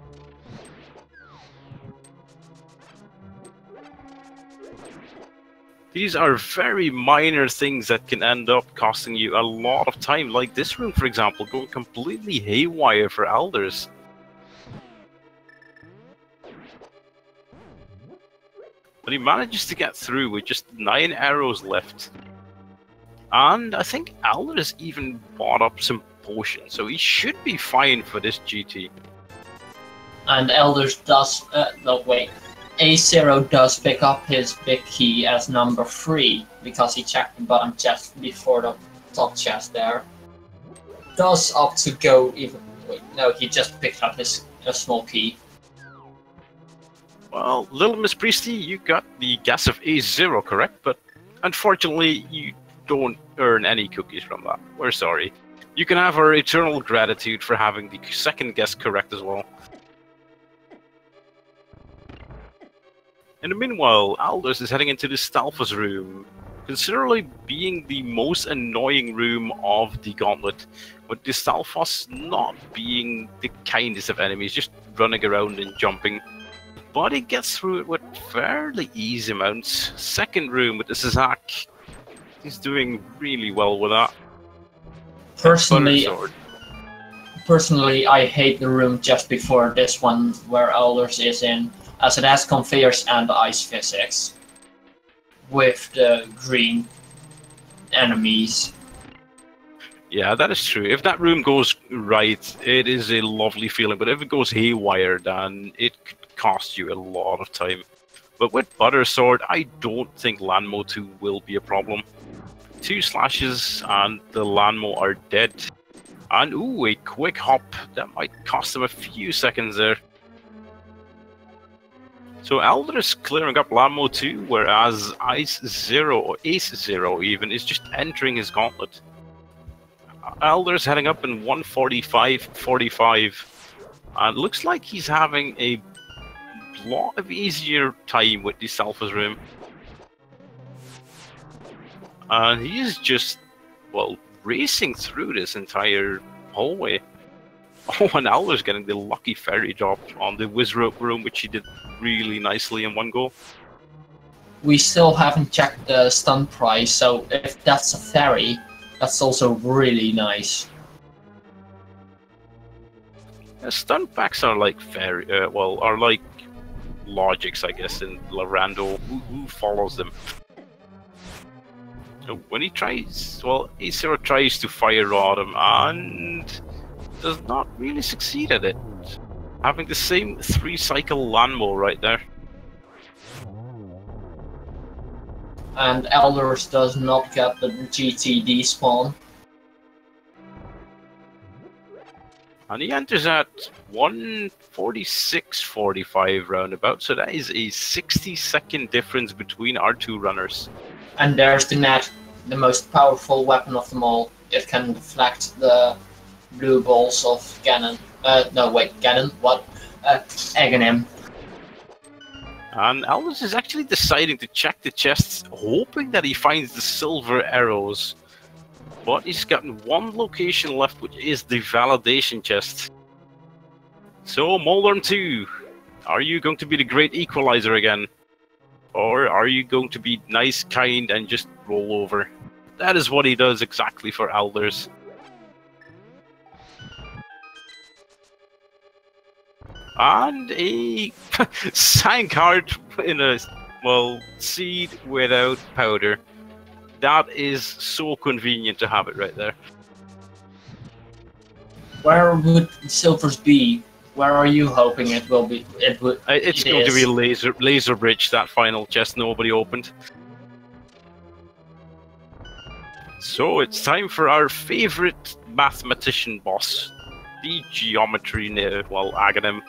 These are very minor things that can end up costing you a lot of time, like this room, for example, going completely haywire for aLderzz. But he manages to get through with just 9 arrows left. And I think aLderzz even bought up some potions, so he should be fine for this GT. And aLderzz does, AceZer does pick up his big key as number 3, because he checked the bottom chest before the top chest there. Does opt to go even, no, he just picked up his small key. Well, Little Miss Priesty, you got the guess of AceZer correct, but unfortunately you don't earn any cookies from that. We're sorry. You can have our eternal gratitude for having the second guess correct as well. In the meanwhile, aLLDERZZ is heading into the Stalfos room, considerably being the most annoying room of the gauntlet, with the Stalfos not being the kindest of enemies, just running around and jumping. But he gets through it with fairly easy amounts. Second room with the Zizak, he's doing really well with that. Personally, I hate the room just before this one where aLLDERZZ is in, as it has conveyors and ice physics with the green enemies. Yeah, that is true. If that room goes right, it is a lovely feeling, but if it goes haywire, then it could cost you a lot of time. But with Butter Sword, I don't think Lanmo 2 will be a problem. 2 slashes and the Lanmo are dead. And ooh, a quick hop. That might cost him a few seconds there. So aLLDERZZ is clearing up Lanmo 2, whereas AceZer or AceZer even is just entering his gauntlet. aLLDERZZ heading up in 1:45:45, and looks like he's having a lot of easier time with the Stalfos room. And he is just, well, racing through this entire hallway. Oh, and aLLDERZZ getting the lucky fairy drop on the Wizrope room, which he did really nicely in one go. We still haven't checked the stun price, so if that's a fairy, that's also really nice. Stun packs are like are like logics, I guess, in Rando. Who follows them? So when he tries, well, AceZer tries to fire rod him and does not really succeed at it. Having the same 3-cycle Lanmo right there. And aLLDERZZ does not get the GTD spawn. And he enters at 1:46:45 roundabout, so that is a 60-second difference between our two runners. And there's the net, the most powerful weapon of them all. It can deflect the blue balls of Ganon. No, wait, Ganon? What? Aghanim. And aLLDERZZ is actually deciding to check the chests, hoping that he finds the silver arrows. But he's gotten one location left, which is the validation chest. So, Moldorm 2, are you going to be the great equalizer again? Or are you going to be nice, kind, and just roll over? That is what he does exactly for aLLDERZZ. And a sign card in a, well, seed without powder. That is so convenient to have it right there. Where would silvers be? Where are you hoping it will be? It's going to be laser bridge, that final chest nobody opened. So it's time for our favorite mathematician boss, the geometry, well, Aghanim.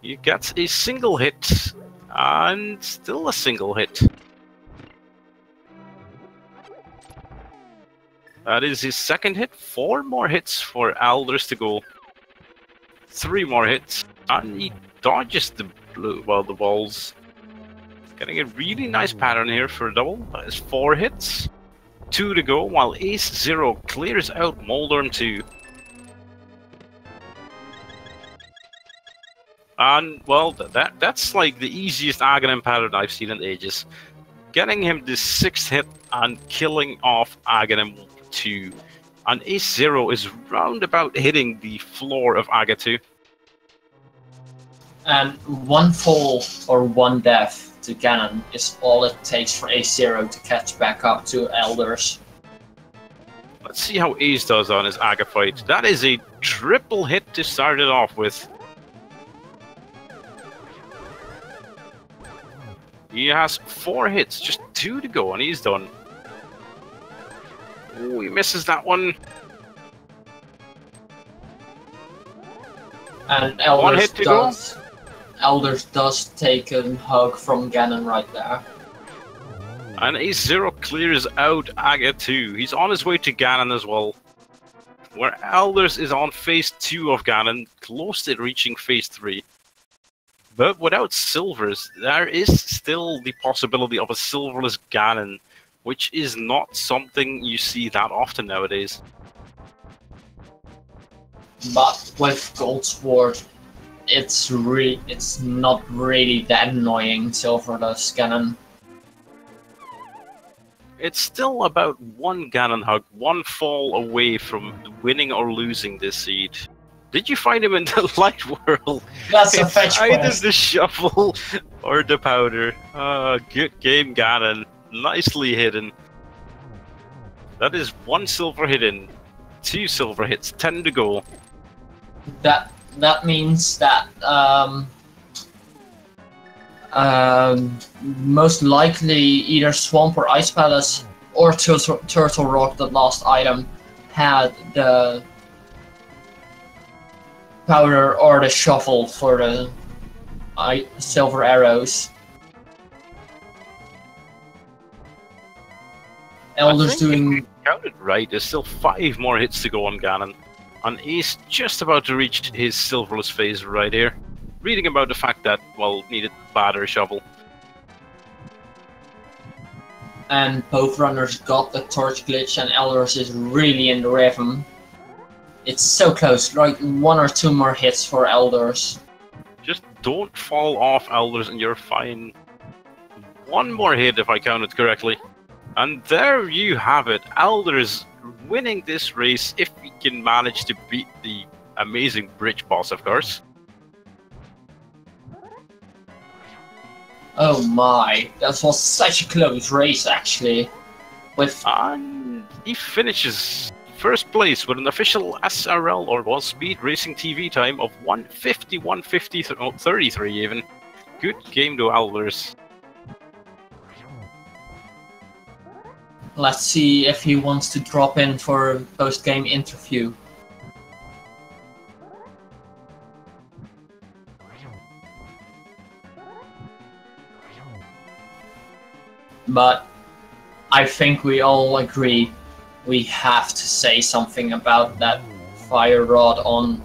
He gets a single hit, and still a single hit. That is his second hit. 4 more hits for aLLDERZZ to go. 3 more hits, and he dodges the the balls. Getting a really nice pattern here for a double. That is 4 hits. 2 to go, while AceZer clears out Moldorm 2. And, well, that's like the easiest Aghanim pattern I've seen in ages. Getting him the 6th hit and killing off Aghanim 2. And AceZer is round about hitting the floor of Aga 2. And 1 fall or 1 death to Ganon is all it takes for AceZer to catch back up to aLLDERZZ. Let's see how Ace does on his Aga fight. That is a triple hit to start it off with. He has 4 hits, just 2 to go, and he's done. Oh, he misses that one. And aLLDERZZ does take a hug from Ganon right there. And AceZer clears out Aga 2. He's on his way to Ganon as well. Where aLderzz is on phase 2 of Ganon, close to reaching phase 3. But without silvers, there is still the possibility of a silverless Ganon, which is not something you see that often nowadays. But with Gold Sword, it's not really that annoying, silverless Ganon. It's still about one Ganon hug, one fall away from winning or losing this seed. Did you find him in the light world? That's a fetch either quest. the shovel or the powder. Good game, Ganon. Nicely hidden. That is 1 silver hidden, 2 silver hits, 10 to go. That means that most likely either Swamp or Ice Palace or Turtle Rock, the last item, had the powder or the shovel for the silver arrows. aLderzz doing... Counted right, there's still 5 more hits to go on Ganon. And Ace just about to reach his silverless phase right here. Reading about the fact that, well, needed batter shovel. And both runners got the torch glitch, and aLderzz is really in the rhythm. It's so close, like 1 or 2 more hits for aLderzz. Just don't fall off, aLderzz, and you're fine. 1 more hit if I counted correctly. And there you have it, aLderzz winning this race if he can manage to beat the amazing bridge boss, of course. Oh my, that was such a close race actually. And he finishes first place with an official SRL or well speed racing TV time of 1:51:33 even. Good game to aLderzz. Let's see if he wants to drop in for a post-game interview. But I think we all agree we have to say something about that fire rod on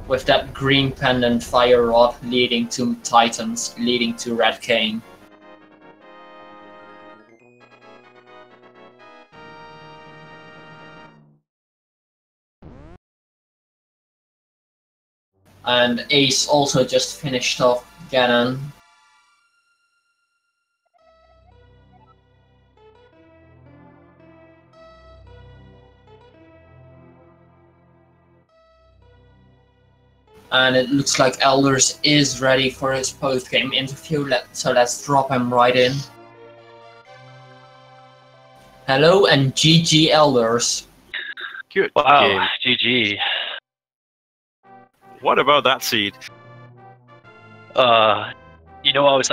with that green pendant fire rod leading to Titans, leading to Red Cane. And Ace also just finished off Ganon. And it looks like aLderzz is ready for his post-game interview, so let's drop him right in. Hello and GG aLderzz. Good Wow, game. GG. What about that seed? You know, I was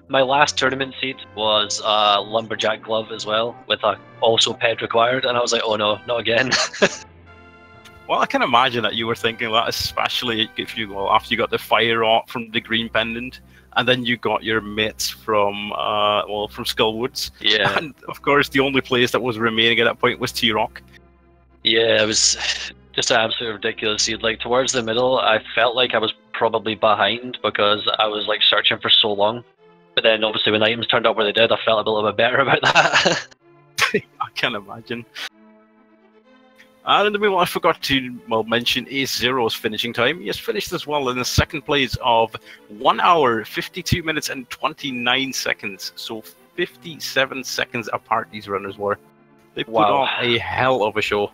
my last tournament seed was lumberjack glove as well, with a also ped required, and I was like, oh no, not again. Well, I can imagine that you were thinking that, especially if you after you got the fire art from the green pendant, and then you got your mitts from from Skullwoods. Yeah. And of course, the only place that was remaining at that point was T-Rock. Yeah, it was just an absolutely ridiculous seed. Like towards the middle, I felt like I was probably behind because I was like searching for so long. But then obviously when items turned up where they did, I felt a little bit better about that. I can imagine. And in the meanwhile, I forgot to mention AceZer's finishing time. He has finished as well in the second place of 1 hour, 52 minutes and 29 seconds. So 57 seconds apart these runners were. They put on a hell of a show.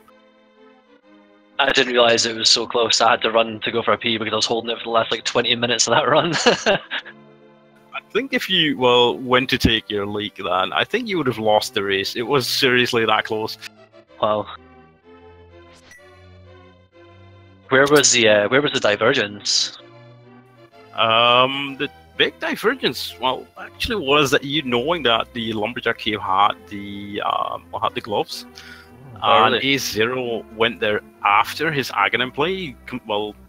I didn't realise it was so close. I had to run to go for a pee because I was holding it for the last like 20 minutes of that run. I think if you, went to take your leak then, I think you would have lost the race. It was seriously that close. Wow. Where was the divergence? The big divergence, actually was that you knowing that the lumberjack cave had the gloves. And really? AceZer went there after his Aghanim play.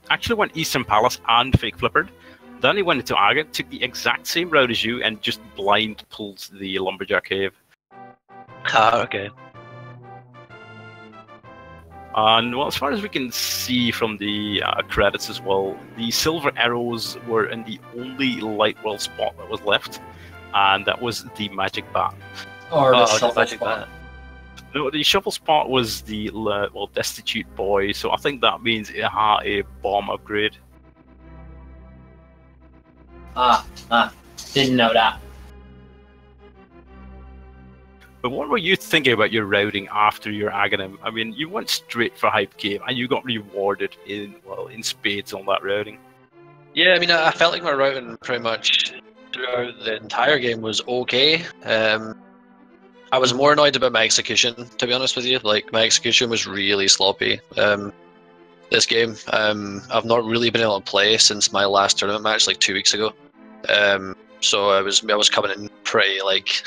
Actually went Eastern Palace and fake flippered. Then he went into Aghan, took the exact same route as you, and just blind pulled the lumberjack cave. Ah, okay. And well, as far as we can see from the credits as well, the silver arrows were in the only light world spot that was left, and that was the magic bat. Or the Oh, shuffle magic spot. bat. No, the shovel spot was the destitute boy, so I think that means it had a bomb upgrade. Didn't know that. But what were you thinking about your routing after your Aghanim? I mean, you went straight for hype game, and you got rewarded in spades on that routing. Yeah, I mean, I felt like my routing pretty much throughout the entire game was okay. I was more annoyed about my execution, to be honest with you. Like, my execution was really sloppy. This game, I've not really been able to play since my last tournament match, like 2 weeks ago. So I was coming in pretty like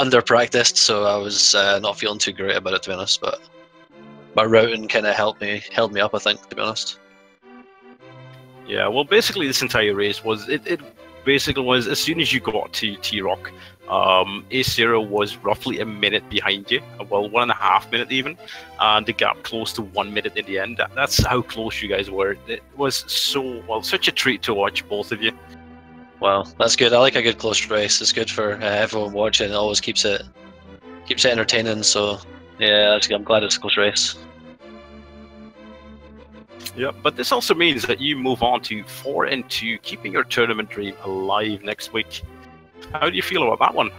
under practiced, so I was not feeling too great about it, to be honest. But my routing kind of held me up, I think, to be honest. Yeah, well, basically this entire race was it basically was as soon as you got to T-Rock, AceZer was roughly a minute behind you, well, 1.5 minutes even, and the gap close to 1 minute in the end. That's how close you guys were. It was such a treat to watch both of you. Wow, that's good. I like a good close race. It's good for everyone watching. It always keeps it entertaining. So yeah, I'm glad it's a close race. Yeah, but this also means that you move on to 4-2, keeping your tournament dream alive next week. How do you feel about that one?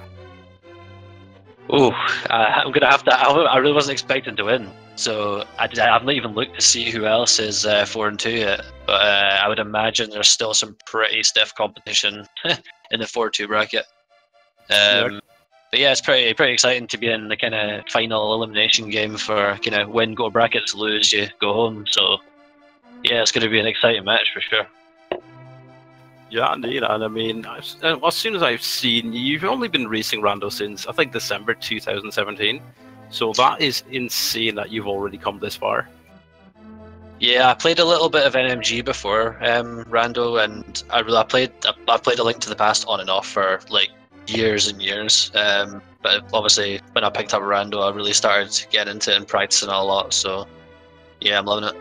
Oh, I'm gonna have to. I really wasn't expecting to win, so I've not even looked to see who else is 4-2 yet. But I would imagine there's still some pretty stiff competition in the 4-2 bracket. Yeah. But yeah, it's pretty exciting to be in the kind of final elimination game for kind of win, go brackets, lose, you go home. So yeah, it's going to be an exciting match for sure. Yeah, indeed. And I mean, as soon as I've seen, you've only been racing Rando since, I think, December 2017. So that is insane that you've already come this far. Yeah, I played a little bit of NMG before Rando, and I played A Link to the Past on and off for like years and years. But obviously, when I picked up Rando, I really started getting into it and practicing a lot. So yeah, I'm loving it.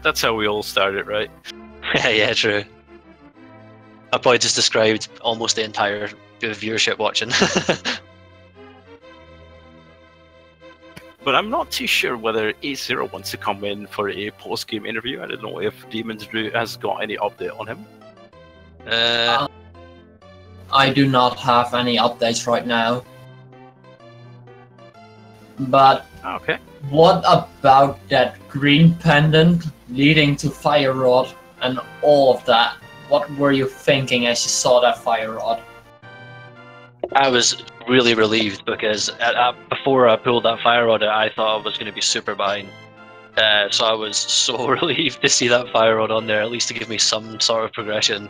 That's how we all started, right? Yeah, true. I probably just described almost the entire viewership watching. But I'm not too sure whether AceZer wants to come in for a post-game interview. I don't know if Demons Drew has got any update on him. I do not have any updates right now. But okay. What about that green pendant leading to Fire Rod and all of that? What were you thinking as you saw that Fire Rod? I was really relieved because before I pulled that Fire Rod, I thought I was going to be super behind. So I was so relieved to see that Fire Rod on there, at least to give me some sort of progression.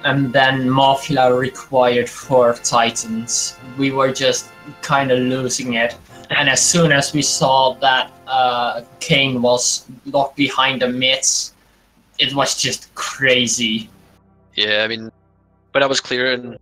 And then Mafia required 4 Titans. We were just kind of losing it. And as soon as we saw that Kane was locked behind the mids, it was just crazy. Yeah, I mean, when I was clearing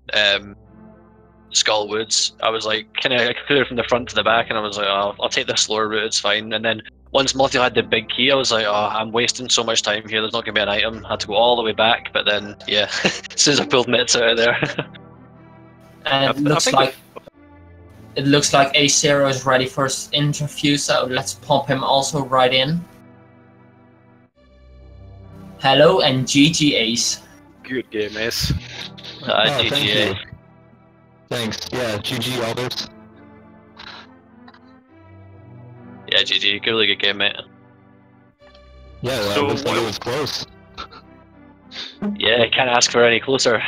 Skull Woods, I was like, kind of clear from the front to the back, and I was like, oh, I'll take the slower route, it's fine. And then once Multi had the big key, I was like, oh, I'm wasting so much time here, there's not going to be an item. I had to go all the way back, but then, yeah, as soon as I pulled mitts out of there. And it looks like AceZer is ready for his interview, so let's pump him also right in. Hello and GG Ace. Good game, Ace. GG. Thank you. Thanks. Yeah, GG ALTTTPR. Yeah, GG. Really good game, mate. Yeah, well, So it looks like it was close. Yeah, can't ask for any closer.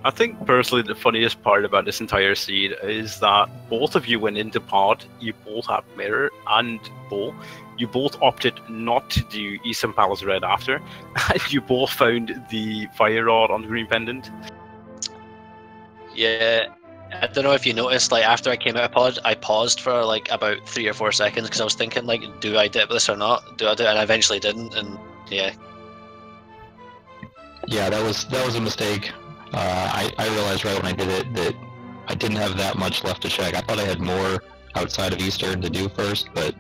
I think personally the funniest part about this entire seed is that both of you went into pod, you both have mirror and bow. You both opted not to do Eastern Palace Red after, and you both found the Fire Rod on the Green Pendant. Yeah, I don't know if you noticed, like after I came out of pod, I paused for like about 3 or 4 seconds because I was thinking like, do I dip this or not? Do I do it? And I eventually didn't, and yeah. Yeah, that was a mistake. I realized right when I did it that I didn't have that much left to check. I thought I had more outside of Eastern to do first, but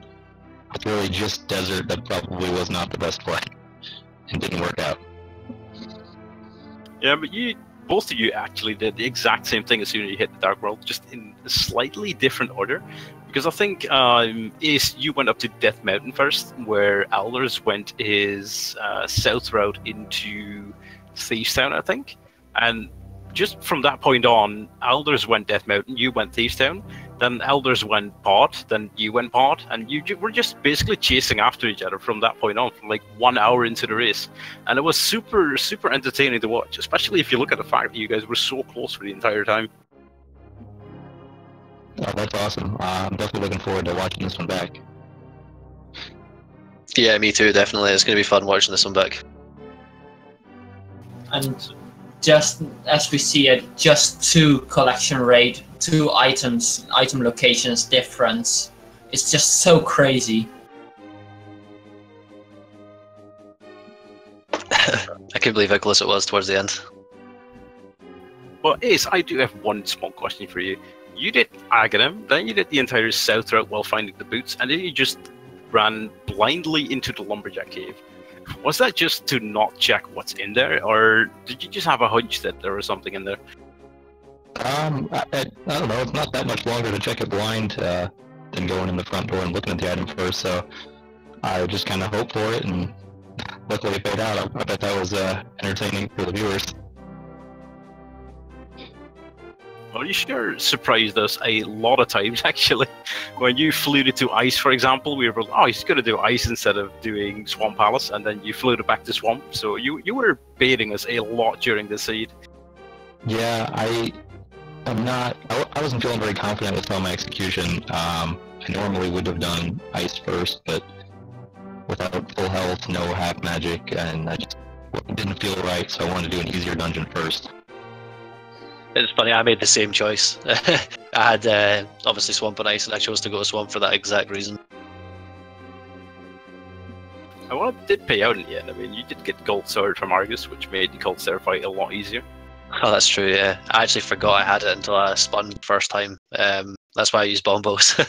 it's really just desert that probably was not the best play and didn't work out. Yeah, but both of you actually did the exact same thing as soon as you hit the Dark World, just in a slightly different order. Because I think Ace, you went up to Death Mountain first, where aLderzz went his south route into Thieves Town, I think. And just from that point on, aLderzz went Death Mountain, you went Thieves Town, then aLderzz went Pod, then you went Pod, and you were just basically chasing after each other from that point on, from like 1 hour into the race. And it was super, super entertaining to watch, especially if you look at the fact that you guys were so close for the entire time. Oh, that's awesome. I'm definitely looking forward to watching this one back. Yeah, me too, definitely. It's going to be fun watching this one back. And just as we see it, just 2 collection rate, 2 items, item locations difference. It's just so crazy. I can't believe how close it was towards the end. Well, Ace, I do have one small question for you. You did Aghanim, then you did the entire south route while finding the boots, and then you just ran blindly into the Lumberjack Cave. Was that just to not check what's in there, or did you just have a hunch that there was something in there? I don't know, it's not that much longer to check it blind than going in the front door and looking at the item first, so I just kind of hoped for it, and luckily it paid out. I bet that was entertaining for the viewers. Well, you sure surprised us a lot of times, actually. When you flew to ice, for example, we were like, oh, he's going to do ice instead of doing Swamp Palace, and then you flew back to Swamp, so you were baiting us a lot during the seed. Yeah, I wasn't feeling very confident with all my execution. I normally would have done ice first, but without full health, no half magic, and I just didn't feel right, so I wanted to do an easier dungeon first. It's funny, I made the same choice. I had obviously Swamp and Ice, and I chose to go to Swamp for that exact reason. Well, it did pay out in the end. I mean, you did get Gold Sword from Argus, which made the Cold Stair fight a lot easier. Oh, that's true, yeah. I actually forgot I had it until I spun first time. That's why I used bombos.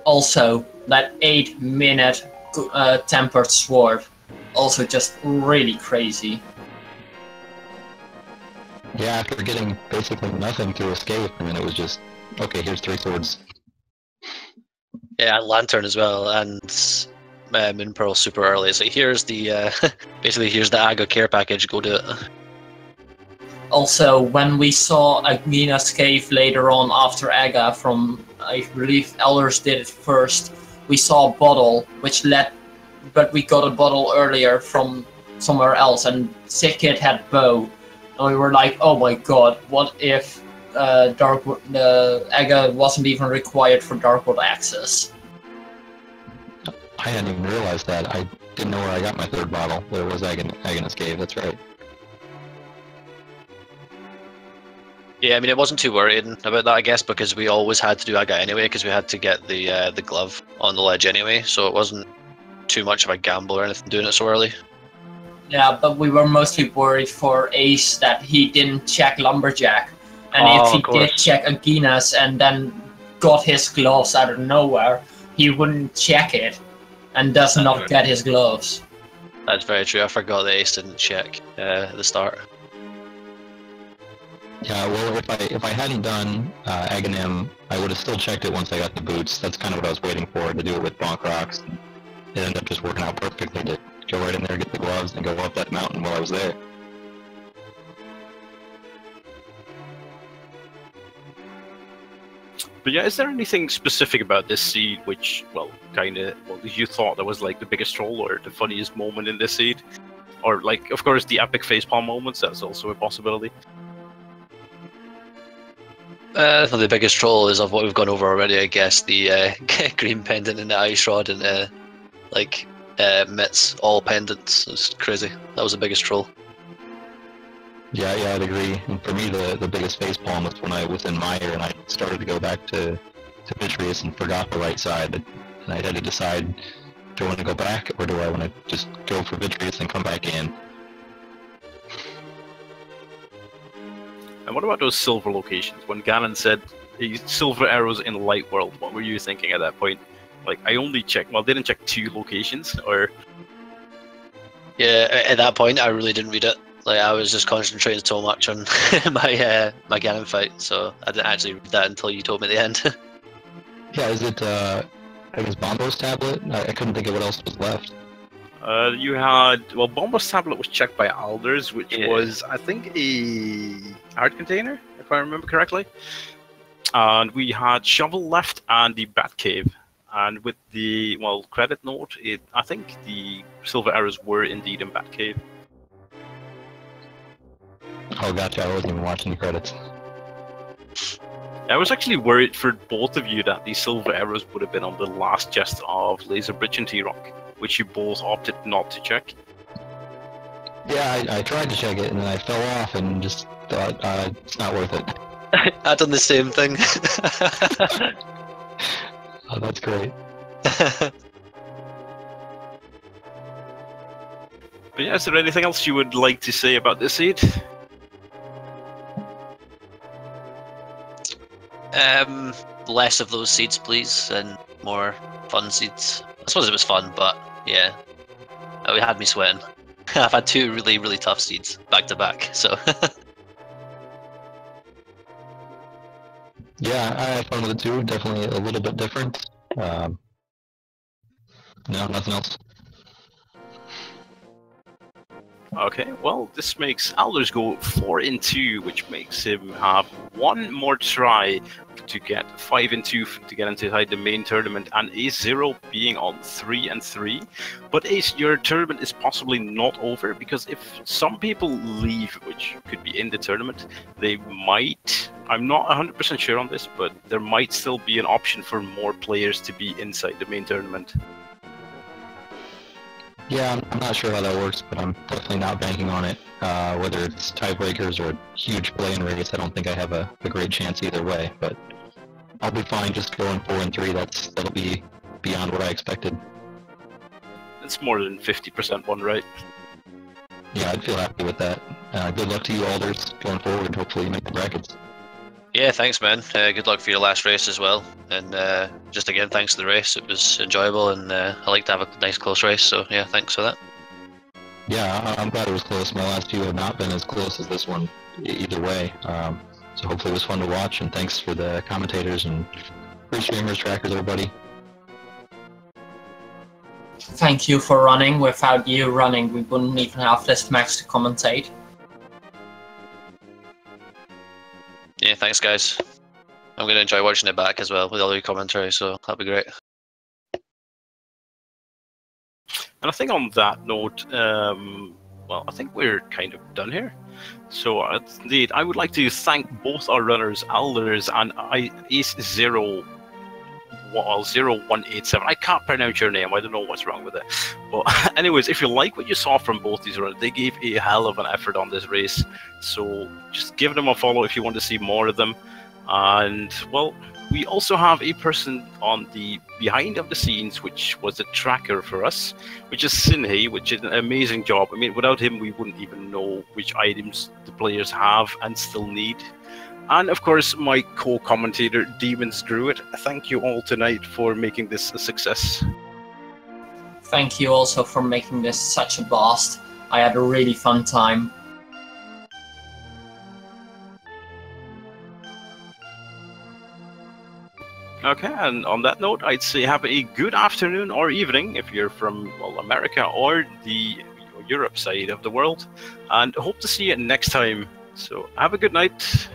Also, that 8-minute tempered sword, also just really crazy. Yeah, after getting basically nothing to escape, I mean, it was just, okay, here's 3 swords. Yeah, and Lantern as well, and Moon Pearl super early. So here's the, basically here's the Aga care package, go do it. Also, when we saw Agnena's cave later on after Aga from, I believe aLderzz did it first, we saw a bottle, but we got a bottle earlier from somewhere else, and Sikkit had bow. And we were like, oh my god, what if Aga wasn't even required for Darkwood access? I hadn't even realized that. I didn't know where I got my 3rd bottle. There was Aghanis Cave, that's right. Yeah, I mean, it wasn't too worrying about that, I guess, because we always had to do Aga anyway, because we had to get the glove on the ledge anyway, so it wasn't too much of a gamble or anything doing it so early. Yeah, but we were mostly worried for Ace that he didn't check Lumberjack. And if he did check Aghanis and then got his gloves out of nowhere, he wouldn't check it and does not get his gloves. That's very true. I forgot that Ace didn't check at the start. Yeah, well, if I hadn't done Aghanim, I would have still checked it once I got the boots. That's kind of what I was waiting for, to do it with Bonk Rocks. It ended up just working out perfectly to go right in there, get the gloves, and go up that mountain while I was there. But yeah, is there anything specific about this seed which, you thought that was like the biggest troll or the funniest moment in this seed? Or like, of course, the epic facepalm moments, that's also a possibility. The biggest troll is of what we've gone over already, I guess. The green pendant and the ice rod and mitts, all pendants. It's crazy. That was the biggest troll. Yeah, I'd agree. And for me, the biggest facepalm was when I was in Mire and I started to go back to Vitreous and forgot the right side. And I had to decide, do I want to go back or do I want to just go for Vitreous and come back in? And what about those silver locations? When Ganon said silver arrows in light world, what were you thinking at that point? Like, I only checked, well, didn't check 2 locations, or... Yeah, at that point, I really didn't read it. Like, I was just concentrating so much on my Ganon fight, so I didn't actually read that until you told me at the end. Yeah, is it, I guess Bombo's tablet? I couldn't think of what else was left. You had, well, Bombo's tablet was checked by aLderzz, which was, I think, a art container, if I remember correctly. And we had Shovel left and the Batcave. And with the, well, credit note, I think the silver arrows were indeed in Batcave. Oh, gotcha. I wasn't even watching the credits. I was actually worried for both of you that the silver arrows would have been on the last chest of Laser Bridge and T-Rock, which you both opted not to check. Yeah, I tried to check it, and then I fell off and just thought, it's not worth it. I've done the same thing. Oh, that's great. But yeah, is there anything else you would like to say about this seed? Less of those seeds, please, and more fun seeds. I suppose it was fun, but yeah, it had me sweating. I've had 2 really, really tough seeds back to back, so. Yeah, I had fun with it too. Definitely a little bit different. No, nothing else. Okay, well, this makes aLderzz go 4-2, which makes him have 1 more try to get 5-2 to get inside the main tournament, and AceZer being on 3-3. But Ace, your tournament is possibly not over, because if some people leave, which could be in the tournament, they might, I'm not 100% sure on this, but there might still be an option for more players to be inside the main tournament. Yeah, I'm not sure how that works, but I'm definitely not banking on it. Whether it's tiebreakers or a huge play-in race, I don't think I have a great chance either way, but I'll be fine just going 4-3. That'll be beyond what I expected. It's more than 50% one, right? Yeah, I'd feel happy with that. Good luck to you, aLderzz, going forward. Hopefully you make the brackets. Yeah, thanks, man. Good luck for your last race as well. And just again, thanks for the race. It was enjoyable, and I like to have a nice close race. So yeah, thanks for that. Yeah, I'm glad it was close. My last few have not been as close as this one, either way. So hopefully it was fun to watch, and thanks for the commentators and free streamers, trackers, everybody. Thank you for running. Without you running, we wouldn't even have this match to commentate. Yeah, thanks, guys. I'm going to enjoy watching it back as well with all your commentary, so that'll be great. And I think on that note, well, I think we're kind of done here. So indeed, I would like to thank both our runners, aLderzz and AceZer0187. I can't pronounce your name. I don't know what's wrong with it. But anyways, if you like what you saw from both these runners, they gave a hell of an effort on this race. So just give them a follow if you want to see more of them. And well, we also have a person on the behind of the scenes, which was a tracker for us, which is Sinhei, which is an amazing job. I mean, without him, we wouldn't even know which items the players have and still need. And of course, my co-commentator, Demons Druid. Thank you all tonight for making this a success. Thank you also for making this such a blast. I had a really fun time. Okay, and on that note, I'd say have a good afternoon or evening if you're from, well, America or the Europe side of the world. And hope to see you next time. So have a good night.